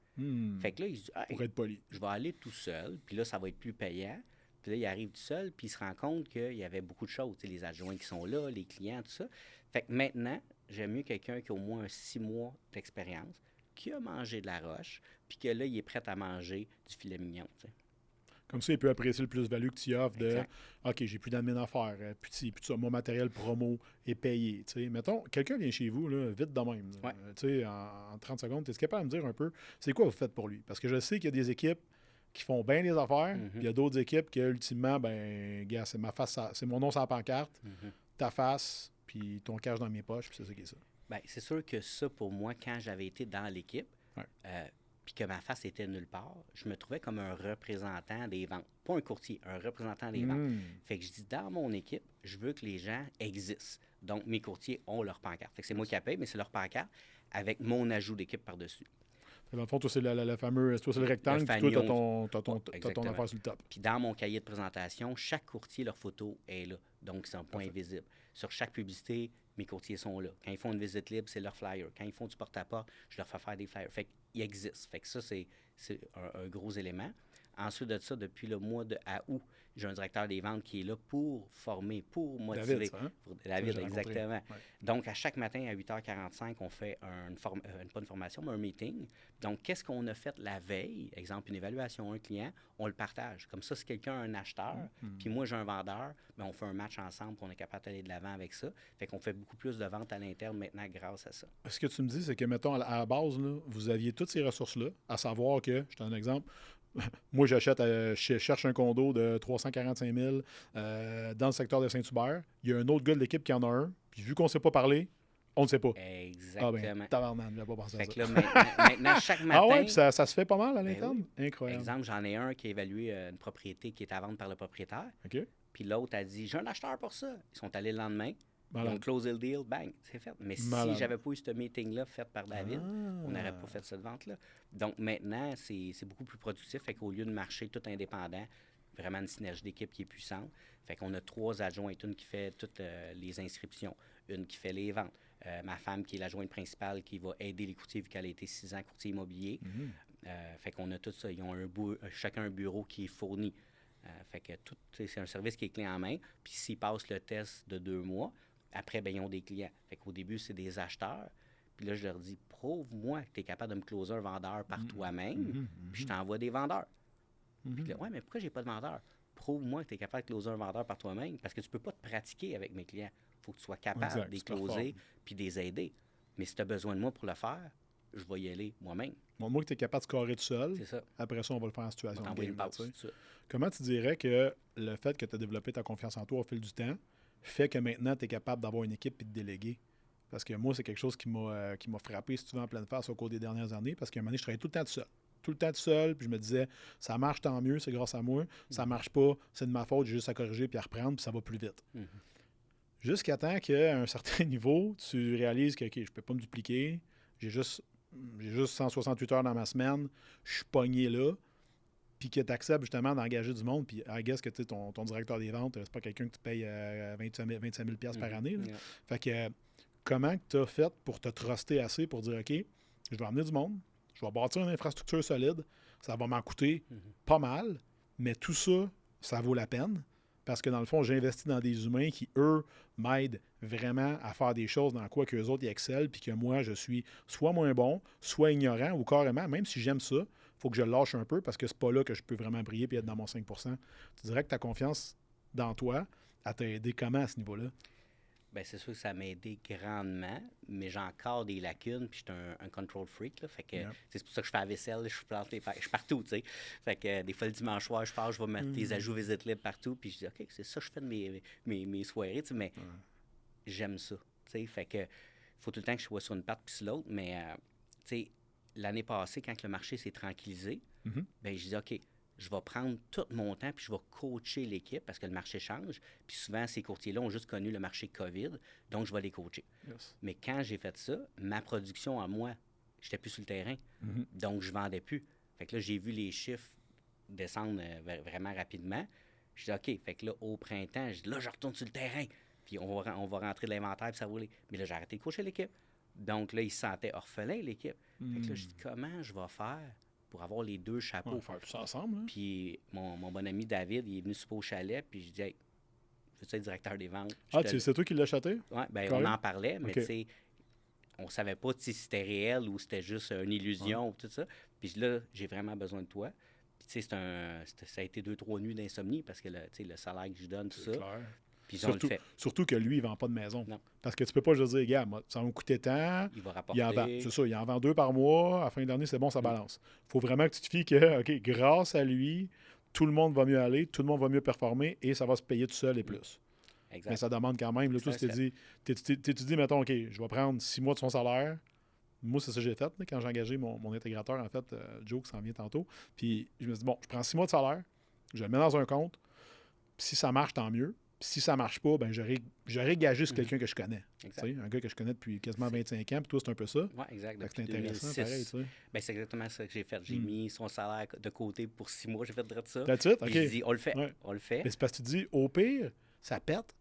Fait que là, il se dit, hey, Pour être poli. je vais aller tout seul, puis là, ça va être plus payant. Puis là, il arrive tout seul, puis il se rend compte qu'il y avait beaucoup de choses. Tu sais, les adjoints qui sont là, les clients, tout ça. Fait que maintenant, j'aime mieux quelqu'un qui a au moins 6 mois d'expérience, qui a mangé de la roche, puis que là, il est prêt à manger du filet mignon. Tu sais. Comme ça, il peut apprécier le plus-value que tu y offres de Exact. OK, j'ai plus d'admin à faire, puis tout ça, mon matériel promo est payé. Tu sais. Mettons, quelqu'un vient chez vous, là, vite de même. Là. Ouais. Tu sais, en 30 secondes, tu es capable de me dire un peu c'est quoi vous faites pour lui? Parce que je sais qu'il y a des équipes qui font bien les affaires, puis il y a d'autres équipes qui, ultimement, ben, gars, c'est ma face, c'est mon nom sur la pancarte, ta face, puis ton cash dans mes poches, puis c'est ça qui est ça. Bien, c'est sûr que ça, pour moi, quand j'avais été dans l'équipe, Ouais. puis que ma face était nulle part, je me trouvais comme un représentant des ventes. Pas un courtier, un représentant des ventes. Fait que je dis, dans mon équipe, je veux que les gens existent. Donc, mes courtiers ont leur pancarte. Fait que c'est moi qui la paye, mais c'est leur pancarte avec mon ajout d'équipe par-dessus. Dans le fond, toi, c'est le fameux, toi, c'est le rectangle, puis toi, t'as ton Exactement. affaire sur le top. Puis dans mon cahier de présentation, chaque courtier, leur photo est là. Donc, c'est un point visible. Sur chaque publicité, mes courtiers sont là. Quand ils font une visite libre, c'est leur flyer. Quand ils font du porte-à-porte, je leur fais faire des flyers. Fait qu'ils existent. Fait que ça, c'est un gros élément. Ensuite de ça, depuis le mois de août, j'ai un directeur des ventes qui est là pour former, pour motiver. David, ça, hein? David, Ça, j'ai rencontré. exactement. Ouais. Donc, à chaque matin, à 8h45, on fait pas une formation, mais un meeting. Donc, qu'est-ce qu'on a fait la veille? Exemple, une évaluation, un client, on le partage. Comme ça, si quelqu'un a un acheteur, puis moi, j'ai un vendeur, bien, on fait un match ensemble, puis on est capable d'aller de l'avant avec ça. Fait qu'on fait beaucoup plus de ventes à l'interne maintenant grâce à ça. Ce que tu me dis, c'est que, mettons, à la base, là, vous aviez toutes ces ressources-là, à savoir que, je te donne un exemple, moi, je cherche un condo de 345 000 dans le secteur de Saint-Hubert. Il y a un autre gars de l'équipe qui en a un. Puis vu qu'on ne s'est pas parlé, On ne sait pas. Exactement. Ah ben, tabarnak, je n'avais pas pensé à Fait ça. que là, maintenant, chaque matin... Ah ouais, puis ça se fait pas mal à Ben l'interne? oui. Incroyable. Exemple, j'en ai un qui a évalué une propriété qui est à vendre par le propriétaire. OK. Puis l'autre a dit, j'ai un acheteur pour ça. Ils sont allés le lendemain. Ils ont Malade. closé le deal, bang, c'est fait. Mais Malade. si j'avais pas eu ce meeting-là fait par David, on n'aurait pas fait cette vente-là. Donc maintenant, c'est beaucoup plus productif. Fait qu'au lieu de marcher tout indépendant, vraiment une synergie d'équipe qui est puissante. Fait qu'on a 3 adjointes, une qui fait toutes les inscriptions, une qui fait les ventes. Ma femme qui est l'adjointe principale qui va aider les courtiers vu qu'elle a été 6 ans courtier immobilier. Fait qu'on a tout ça. Ils ont chacun un bureau qui est fourni. Fait que tout, c'est un service qui est clé en main. Puis s'ils passent le test de 2 mois, après, ben, ils ont des clients. Fait qu'au début, c'est des acheteurs. Puis là, je leur dis, prouve-moi que tu es capable de me closer un vendeur par toi-même, puis je t'envoie des vendeurs. Puis là, ouais, mais pourquoi j'ai pas de vendeur? Prouve-moi que tu es capable de closer un vendeur par toi-même, parce que tu peux pas te pratiquer avec mes clients. Il faut que tu sois capable de les closer puis de les aider. Mais si tu as besoin de moi pour le faire, je vais y aller moi-même. Bon, moi, que tu es capable de scorer tout seul. C'est ça. Après ça, on va le faire en situation de game. Passe, Comment tu dirais que le fait que tu as développé ta confiance en toi au fil du temps fait que maintenant, tu es capable d'avoir une équipe et de déléguer? Parce que moi, c'est quelque chose qui m'a frappé, si tu veux, en pleine face au cours des dernières années. Parce qu'à un moment donné, je travaillais tout le temps tout seul. Tout le temps tout seul. Puis je me disais, ça marche, tant mieux, c'est grâce à moi. Ça marche pas, c'est de ma faute, j'ai juste à corriger puis à reprendre, puis ça va plus vite. Jusqu'à temps qu'à un certain niveau, tu réalises que, OK, je peux pas me dupliquer. J'ai juste 168 heures dans ma semaine. Je suis pogné là. Puis que tu acceptes justement d'engager du monde. Puis, I guess que ton directeur des ventes, c'est pas quelqu'un que tu payes 25 000 par année. Là. Fait que, comment tu as fait pour te truster assez pour dire, OK, je vais emmener du monde, je vais bâtir une infrastructure solide, ça va m'en coûter pas mal, mais tout ça, ça vaut la peine. Parce que dans le fond, j'investis dans des humains qui, eux, m'aident vraiment à faire des choses dans quoi qu'eux autres ils excellent, puis que moi, je suis soit moins bon, soit ignorant, ou carrément, même si j'aime ça, il faut que je le lâche un peu parce que c'est pas là que je peux vraiment briller et être dans mon 5 %. Tu dirais que ta confiance dans toi, elle t'a aidé comment à ce niveau-là? Bien, c'est sûr que ça m'a aidé grandement, mais j'ai encore des lacunes, puis je suis un control freak, là, fait que c'est pour ça que je fais la vaisselle, je suis partout, tu sais. Fait que des fois, le dimanche soir, je vais mettre des ajouts visites libres partout, puis je dis, OK, c'est ça que je fais de mes soirées, tu sais, mais j'aime ça, tu sais. Fait que faut tout le temps que je sois sur une patte puis sur l'autre, mais, tu sais, l'année passée, quand le marché s'est tranquillisé, bien, je dis, OK, je vais prendre tout mon temps puis je vais coacher l'équipe parce que le marché change. Puis souvent, ces courtiers-là ont juste connu le marché COVID, donc je vais les coacher. Yes. Mais quand j'ai fait ça, ma production à moi, j'étais plus sur le terrain, donc je vendais plus. Fait que là, j'ai vu les chiffres descendre vraiment rapidement. Je dis, OK, fait que là, au printemps, je dis, là, je retourne sur le terrain. Puis on va rentrer de l'inventaire puis ça va rouler. Mais là, j'ai arrêté de coacher l'équipe. Donc là, ils se sentaient orphelins, l'équipe. Fait que là, je dis, comment je vais faire pour avoir les 2 chapeaux? On va faire tout ça ensemble. Hein? Puis mon bon ami David, il est venu souper au chalet, puis je dis, hey, veux-tu être directeur des ventes? C'est toi qui l'as acheté? Oui, bien, on en parlait, mais tu sais, on savait pas si c'était réel ou c'était juste une illusion ou tout ça. Puis là, j'ai vraiment besoin de toi. Puis tu sais, ça a été 2-3 nuits d'insomnie parce que le salaire que je donne, tout ça. Clair. Puis on le fait. Surtout que lui, il ne vend pas de maison. Non. Parce que tu peux pas juste dire, gars, ça va me coûter tant. Il va rapporter. C'est ça, il en vend 2 par mois. À la fin d'année, c'est bon, ça balance. Il faut vraiment que tu te fies que, OK, grâce à lui, tout le monde va mieux aller, tout le monde va mieux performer et ça va se payer tout seul et plus. Exact. Mais ça demande quand même, là, tout tu dis, mettons, OK, je vais prendre 6 mois de son salaire. Moi, c'est ça que j'ai fait là, quand j'ai engagé mon intégrateur, en fait, Joe, qui s'en vient tantôt. Puis je me suis dit, bon, je prends 6 mois de salaire, je le mets dans un compte. Puis si ça marche, tant mieux. Puis si ça marche pas, ben j'aurais gagé sur quelqu'un que je connais. Un gars que je connais depuis quasiment 25 ans. Puis toi, c'est un peu ça. Oui, exact. C'est intéressant, 2006. pareil. Tu sais. Ben, c'est exactement ça que j'ai fait. J'ai mis son salaire de côté pour 6 mois. J'ai fait de ça. That's it? Puis OK. j'ai dit, on le fait. Ouais. On le fait. Mais c'est parce que tu dis, au pire, ça pète.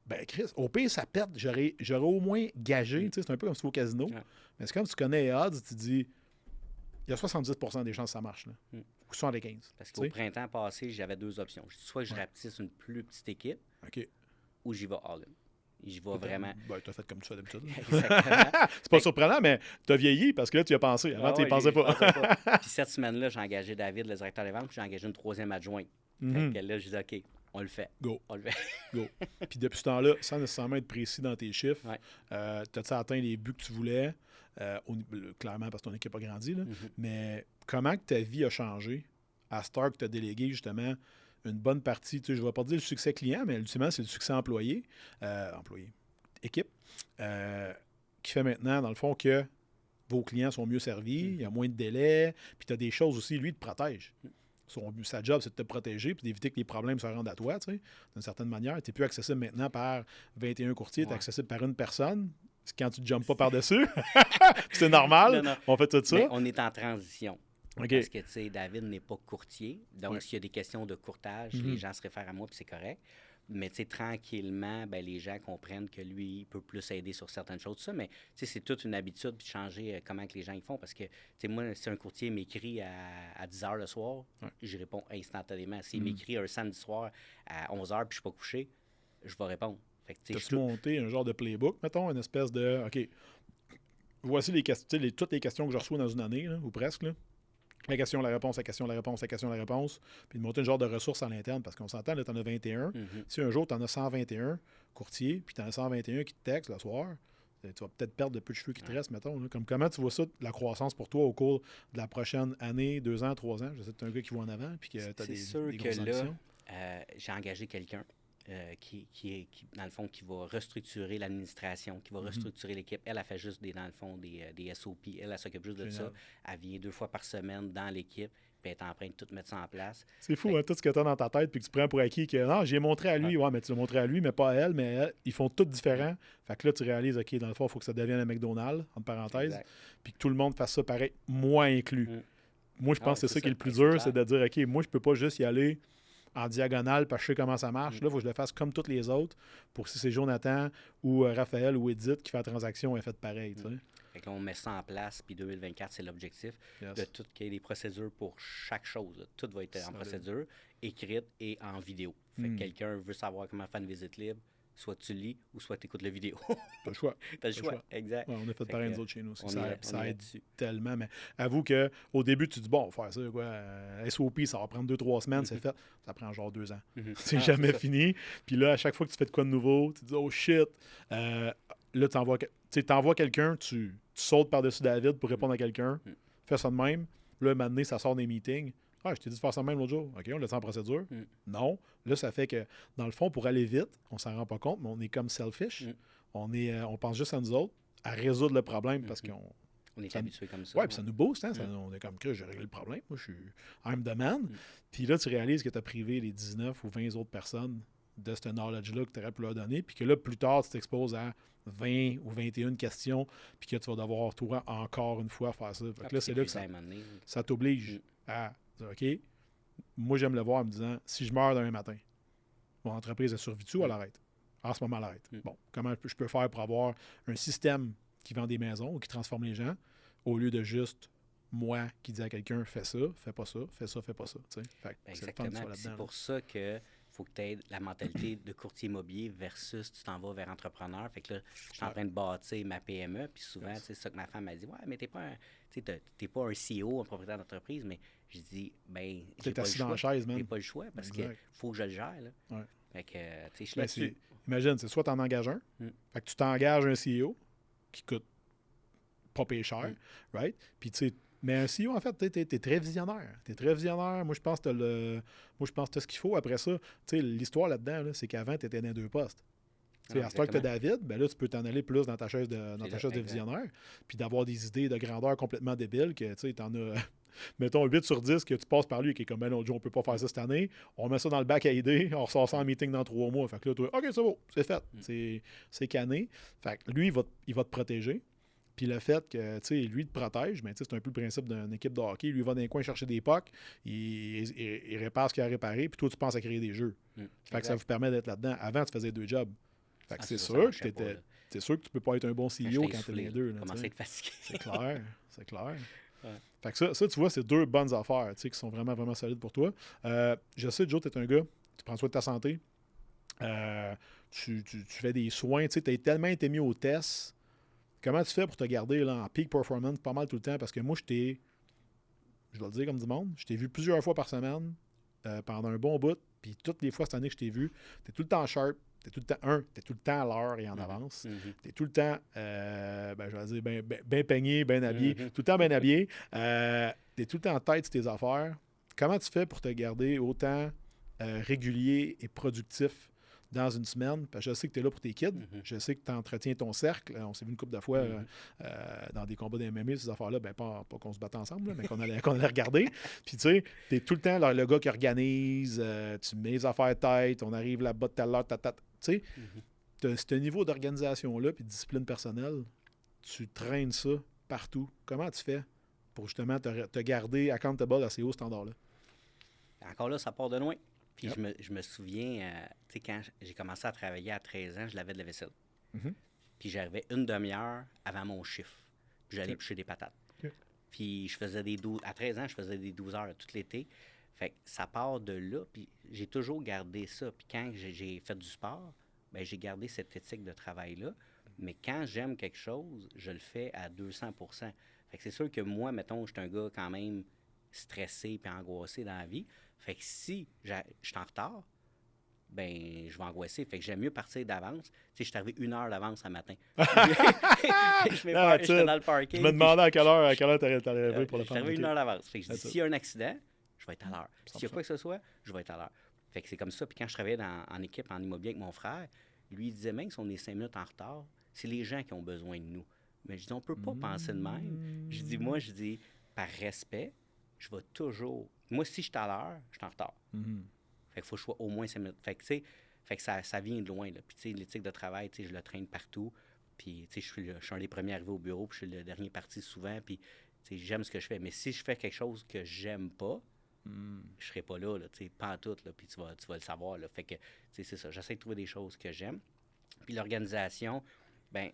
Ben, Chris, au pire, ça pète. J'aurais au moins gagé. Tu sais, c'est un peu comme si tu vas au casino. Ouais. Mais c'est comme si tu connais les odds, tu te dis, il y a 70 % des chances que ça marche. Là. Ou 75. Parce qu'au printemps passé, j'avais 2 options. Soit je rapetisse une plus petite équipe, OK. ou j'y vais all-in. J'y vais vraiment. Ben, tu as fait comme tu fais d'habitude. Exactement. C'est pas surprenant, mais tu as vieilli parce que là, tu y as pensé. Avant, tu y pensais pas. Puis cette semaine-là, j'ai engagé David, le directeur des ventes, puis j'ai engagé une 3e adjointe. Fait que là, je dis, OK, on le fait. Go. On le fait. Go. Puis depuis ce temps-là, sans nécessairement être précis dans tes chiffres, t'as-tu atteint les buts que tu voulais? Clairement, parce que ton équipe a grandi. Là. Mais comment que ta vie a changé à Star que tu as délégué justement une bonne partie, je ne vais pas dire le succès client, mais ultimement, c'est le succès employé. équipe qui fait maintenant, dans le fond, que vos clients sont mieux servis, il y a moins de délais, puis tu as des choses aussi, lui, il te protège. Sa job, c'est de te protéger puis d'éviter que les problèmes se rendent à toi, tu sais, d'une certaine manière. Tu n'es plus accessible maintenant par 21 courtiers, tu es accessible par une personne. C'est quand tu ne jumpes pas par-dessus. C'est normal. Non. On fait tout ça. Mais on est en transition. OK. Parce que, tu sais, David n'est pas courtier. Donc, Ouais. s'il y a des questions de courtage, les gens se réfèrent à moi, puis c'est correct. Mais, tu sais, tranquillement, ben, les gens comprennent que lui, il peut plus aider sur certaines choses. Ça, mais, tu sais, c'est toute une habitude puis de changer comment que les gens ils font. Parce que, tu sais, moi, si un courtier m'écrit à 10 h le soir, je réponds instantanément. S'il m'écrit un samedi soir à 11 h puis je suis pas couché, je vais répondre. Fait que, tu sais, Tu as monté un genre de playbook, mettons, une espèce de OK, voici les questions, toutes les questions que je reçois dans une année, là, ou presque. Là. La question, la réponse, la question, la réponse, la question, la réponse. Puis de monter un genre de ressources à l'interne, parce qu'on s'entend, là, tu en as 21. Si un jour, tu en as 121 courtiers, puis tu en as 121 qui te textent le soir, tu vas peut-être perdre de peu de cheveux qui te restent, mettons. Là. Comme comment tu vois ça, la croissance pour toi au cours de la prochaine année, 2 ans, 3 ans? Je sais que tu es un gars qui voit en avant, puis que tu as des grosses ambitions. J'ai engagé quelqu'un qui, dans le fond, qui va restructurer l'administration, qui va restructurer l'équipe. Elle a fait juste, dans le fond, des SOP. Elle s'occupe juste de ça. Elle vient 2 fois par semaine dans l'équipe, puis elle est en train de tout mettre ça en place. C'est fou, hein, tout ce que tu as dans ta tête, puis que tu prends pour acquis que non, j'ai montré à lui, ouais, mais tu l'as montré à lui, mais pas à elle, mais elle, ils font tout différent. Fait que là, tu réalises, OK, dans le fond, il faut que ça devienne un McDonald's, entre parenthèses, puis que tout le monde fasse ça pareil, moi inclus. Moi, je pense que c'est ça qui est le plus dur, c'est de dire, OK, moi, je peux pas juste y aller en diagonale parce que je sais comment ça marche. Là, il faut que je le fasse comme tous les autres pour que si c'est Jonathan ou Raphaël ou Edith qui fait la transaction, elle est faite pareil. Tu sais. Fait que là, on met ça en place, puis 2024, c'est l'objectif de tout qu'il y ait des procédures pour chaque chose. Là. Tout va être en procédure, écrite et en vidéo. Fait que quelqu'un veut savoir comment faire une visite libre, soit tu lis ou soit tu écoutes la vidéo. T'as le choix. T'as le choix, exact. Ouais, on a fait pareil nous autres chez nous. Ça aide dessus. tellement. Mais avoue qu'au début, tu dis, bon, on va faire ça, quoi. SOP, ça va prendre 2-3 semaines, c'est fait. Ça prend genre 2 ans. C'est jamais fini. Puis là, à chaque fois que tu fais de quoi de nouveau, tu dis, oh shit. Là, t'envoies quelqu'un, tu sautes par-dessus David pour répondre à quelqu'un. Fais ça de même. Là, maintenant, ça sort des meetings. Ah, je t'ai dit de faire ça de même l'autre jour. OK, on le fait en procédure. Non. Là, ça fait que, dans le fond, pour aller vite, on s'en rend pas compte, mais on est comme selfish. On pense juste à nous autres, à résoudre le problème parce qu'on... On est habitué comme ça. Oui, puis ça nous booste. Hein? On est comme que j'ai réglé le problème. Moi, je suis I'm the man. Puis là, tu réalises que tu as privé les 19 ou 20 autres personnes de ce knowledge-là que tu aurais pu leur donner. Puis que là, plus tard, tu t'exposes à 20 ou 21 questions, puis que tu vas devoir, toi, encore une fois, faire ça. Fait que là, c'est là que ça t'oblige à... OK, moi, j'aime le voir en me disant, si je meurs demain matin, mon entreprise est survécue, elle arrête. En ce moment, elle arrête. Bon, comment je peux faire pour avoir un système qui vend des maisons ou qui transforme les gens, au lieu de juste moi qui dis à quelqu'un, fais ça, fais pas ça, fais ça, fais pas ça. Fait que exactement. C'est pour ça que faut que tu aies la mentalité de courtier immobilier versus tu t'en vas vers entrepreneur. Fait que là, je suis en train de bâtir ma PME, puis souvent, c'est ça que ma femme m'a dit, ouais, mais t'es pas un CEO, un propriétaire d'entreprise, mais je dis, ben, j'ai pas le choix. J'ai pas le choix parce qu'il faut que je le gère. Là. Ouais. Fait que, tu sais, je suis là-dessus. Imagine, c'est soit tu en engages un, fait que tu t'engages un CEO qui coûte pas payé cher, right? Puis tu sais, mais un CEO, en fait, tu es très visionnaire. Tu es très visionnaire. Moi, je pense que tu as ce qu'il faut. Après ça, tu sais, l'histoire là-dedans, là, c'est qu'avant, tu étais dans 2 postes. À ce temps que tu as David, ben là, tu peux t'en aller plus dans ta chaise de visionnaire, puis d'avoir des idées de grandeur complètement débiles que, tu sais, t'en as, mettons, 8 sur 10 que tu passes par lui et qui est comme, ben non, on peut pas faire ça cette année. On met ça dans le bac à idées, on ressort ça en meeting dans 3 mois. Fait que là, toi, OK, c'est beau, c'est fait. C'est canné. Fait que lui, il va te protéger. Puis le fait que, tu sais, lui, te protège, mais c'est un peu le principe d'une équipe de hockey. Lui, il va dans les coins chercher des pucks, il répare ce qu'il a réparé, puis toi, tu penses à créer des jeux. Fait que ça vous permet d'être là-dedans. Avant, tu faisais 2 jobs. Fait que c'est sûr que tu peux pas être un bon CEO quand tu es les deux. Commencer à être fatigué. C'est clair, c'est clair. Ouais. Fait que ça, tu vois, c'est 2 bonnes affaires qui sont vraiment, vraiment solides pour toi. Je sais, Joe, tu es un gars, tu prends soin de ta santé, tu fais des soins, tu as tellement été mis au test. Comment tu fais pour te garder là, en peak performance pas mal tout le temps? Parce que moi, je vais le dire comme du monde, je t'ai vu plusieurs fois par semaine pendant un bon bout, puis toutes les fois cette année que je t'ai vu, tu es tout le temps sharp, tu es tout le temps à l'heure et en avance, tu es tout le temps, je vais dire, bien peigné, bien habillé, tout le temps bien habillé, tu es tout le temps en tête sur tes affaires. Comment tu fais pour te garder autant régulier et productif dans une semaine, parce que je sais que tu es là pour tes kids, je sais que tu entretiens ton cercle. On s'est vu une couple de fois dans des combats d'MMA, ces affaires-là, ben pas qu'on se batte ensemble, là, mais qu'on allait regarder. Puis tu sais, tu es tout le temps le gars qui organise, tu mets les affaires tête, on arrive là-bas de telle heure, tu sais, ce niveau d'organisation-là puis de discipline personnelle, tu traînes ça partout. Comment tu fais pour justement te garder accountable à ces hauts standards-là? Encore là, ça part de loin. Puis je me souviens, tu sais, quand j'ai commencé à travailler à 13 ans, je lavais de la vaisselle. Puis j'arrivais une demi-heure avant mon chiffre. Puis j'allais bûcher des patates. Puis je faisais à 13 ans, je faisais des 12 heures tout l'été. Fait que ça part de là. Puis j'ai toujours gardé ça. Puis quand j'ai fait du sport, bien, j'ai gardé cette éthique de travail-là. Mais quand j'aime quelque chose, je le fais à 200%. Fait que c'est sûr que moi, mettons, je suis un gars quand même stressé puis angoissé dans la vie. Fait que si je suis en retard, ben je vais angoisser. Fait que j'aime mieux partir d'avance. Tu sais, je suis arrivé 1 heure d'avance ce matin. J'étais dans le parking. Je me demandais à quelle heure tu allais arriver pour le faire. Je suis arrivé 1 heure d'avance. Fait que je dis, s'il y a un accident, je vais être à l'heure. S'il y a quoi que ce soit, je vais être à l'heure. Fait que c'est comme ça. Puis quand je travaillais en équipe, en immobilier avec mon frère, lui, il disait, même si on est 5 minutes en retard, c'est les gens qui ont besoin de nous. Mais je dis, on peut pas penser de même. Je dis, par respect, je vais toujours... Moi, si je suis à l'heure, je suis en retard. Fait qu'il faut que je sois au moins 5 minutes. Fait que ça vient de loin, là. Puis, tu sais, l'éthique de travail, tu sais, je le traîne partout. Puis, tu sais, je suis un des premiers arrivés au bureau, puis je suis le dernier parti souvent. Puis, tu sais, j'aime ce que je fais. Mais si je fais quelque chose que j'aime pas, je serai pas là, tu sais, pas en tout, là. Puis, tu vas le savoir, là. Fait que, tu sais, c'est ça. J'essaie de trouver des choses que j'aime. Puis, l'organisation, ben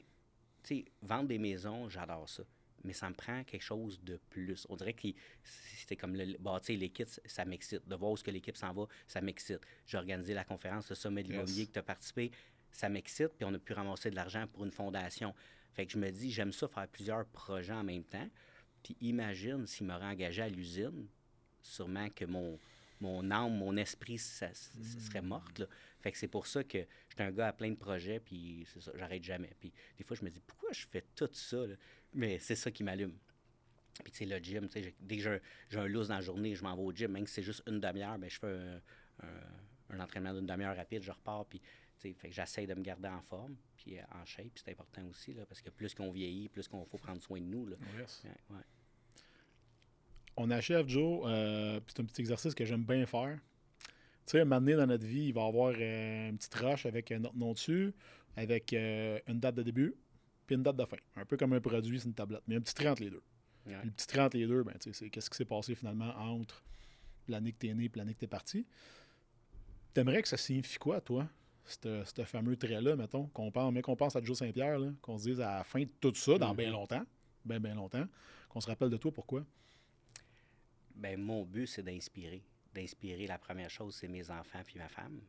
tu sais, vendre des maisons, j'adore ça. Mais ça me prend quelque chose de plus. On dirait que c'était comme bâtir l'équipe, ça m'excite. De voir où est-ce que l'équipe s'en va, ça m'excite. J'ai organisé la conférence, le sommet de l'immobilier que tu as participé, ça m'excite. Puis on a pu ramasser de l'argent pour une fondation. Fait que je me dis, j'aime ça faire plusieurs projets en même temps. Puis imagine s'il m'aurait engagé à l'usine, sûrement que mon âme, mon esprit, ça serait morte, là. Fait que c'est pour ça que j'étais un gars à plein de projets, puis c'est ça, j'arrête jamais. Puis des fois, je me dis, pourquoi je fais tout ça, là? Mais c'est ça qui m'allume. Puis tu sais, le gym, tu sais, dès que j'ai un loose dans la journée, je m'en vais au gym, même si c'est juste une demi-heure, bien, je fais un entraînement d'une demi-heure rapide, je repars, puis tu sais, fait que j'essaie de me garder en forme, puis en shape, puis c'est important aussi, là, parce que plus qu'on vieillit, plus qu'on faut prendre soin de nous, là. Yes. Ouais. On achève, Joe. C'est un petit exercice que j'aime bien faire. Tu sais, un moment donné dans notre vie, il va y avoir une petite roche avec notre nom dessus, avec une date de début, puis une date de fin. Un peu comme un produit sur une tablette. Mais un petit trait entre les deux. Ouais. Le petit trait entre les deux, ben, c'est qu'est-ce qui s'est passé finalement entre l'année que tu es né et l'année que tu es parti. T'aimerais que ça signifie quoi, toi, ce fameux trait-là, mettons, qu'on pense à Joe Saint-Pierre, là, qu'on se dise à la fin de tout ça, dans bien longtemps, bien longtemps, qu'on se rappelle de toi, pourquoi? Ben mon but, c'est d'inspirer. D'inspirer, la première chose, c'est mes enfants puis ma femme.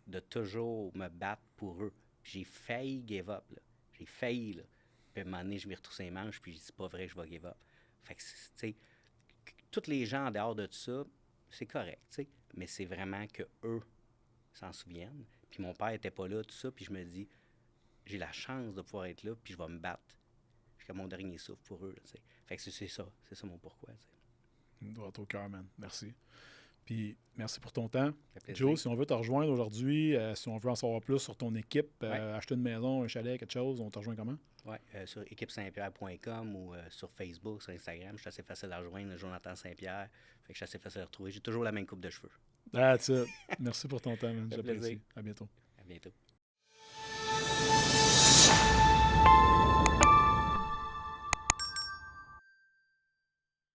De toujours me battre pour eux. J'ai failli give up, là. J'ai failli, là. Puis à un moment donné, je m'y retrousse les manches, puis je dis, c'est pas vrai, je vais give up. Fait que, tu sais, tous les gens en dehors de tout ça, c'est correct, tu sais. Mais c'est vraiment que eux s'en souviennent. Puis mon père était pas là, tout ça, puis je me dis, j'ai la chance de pouvoir être là, puis je vais me battre jusqu'à mon dernier souffle pour eux, tu sais. Fait que c'est ça mon pourquoi, tu sais. Droit au cœur, man. Merci. Puis, merci pour ton temps. Joe, si on veut te rejoindre aujourd'hui, si on veut en savoir plus sur ton équipe, acheter une maison, un chalet, quelque chose, on te rejoint comment? Oui, sur équipe-saint-pierre.com ou sur Facebook, sur Instagram. Je suis assez facile à rejoindre, Jonathan Saint-Pierre. Fait que je suis assez facile à retrouver. J'ai toujours la même coupe de cheveux. That's it. Merci pour ton temps, man. J'apprécie. À bientôt. À bientôt.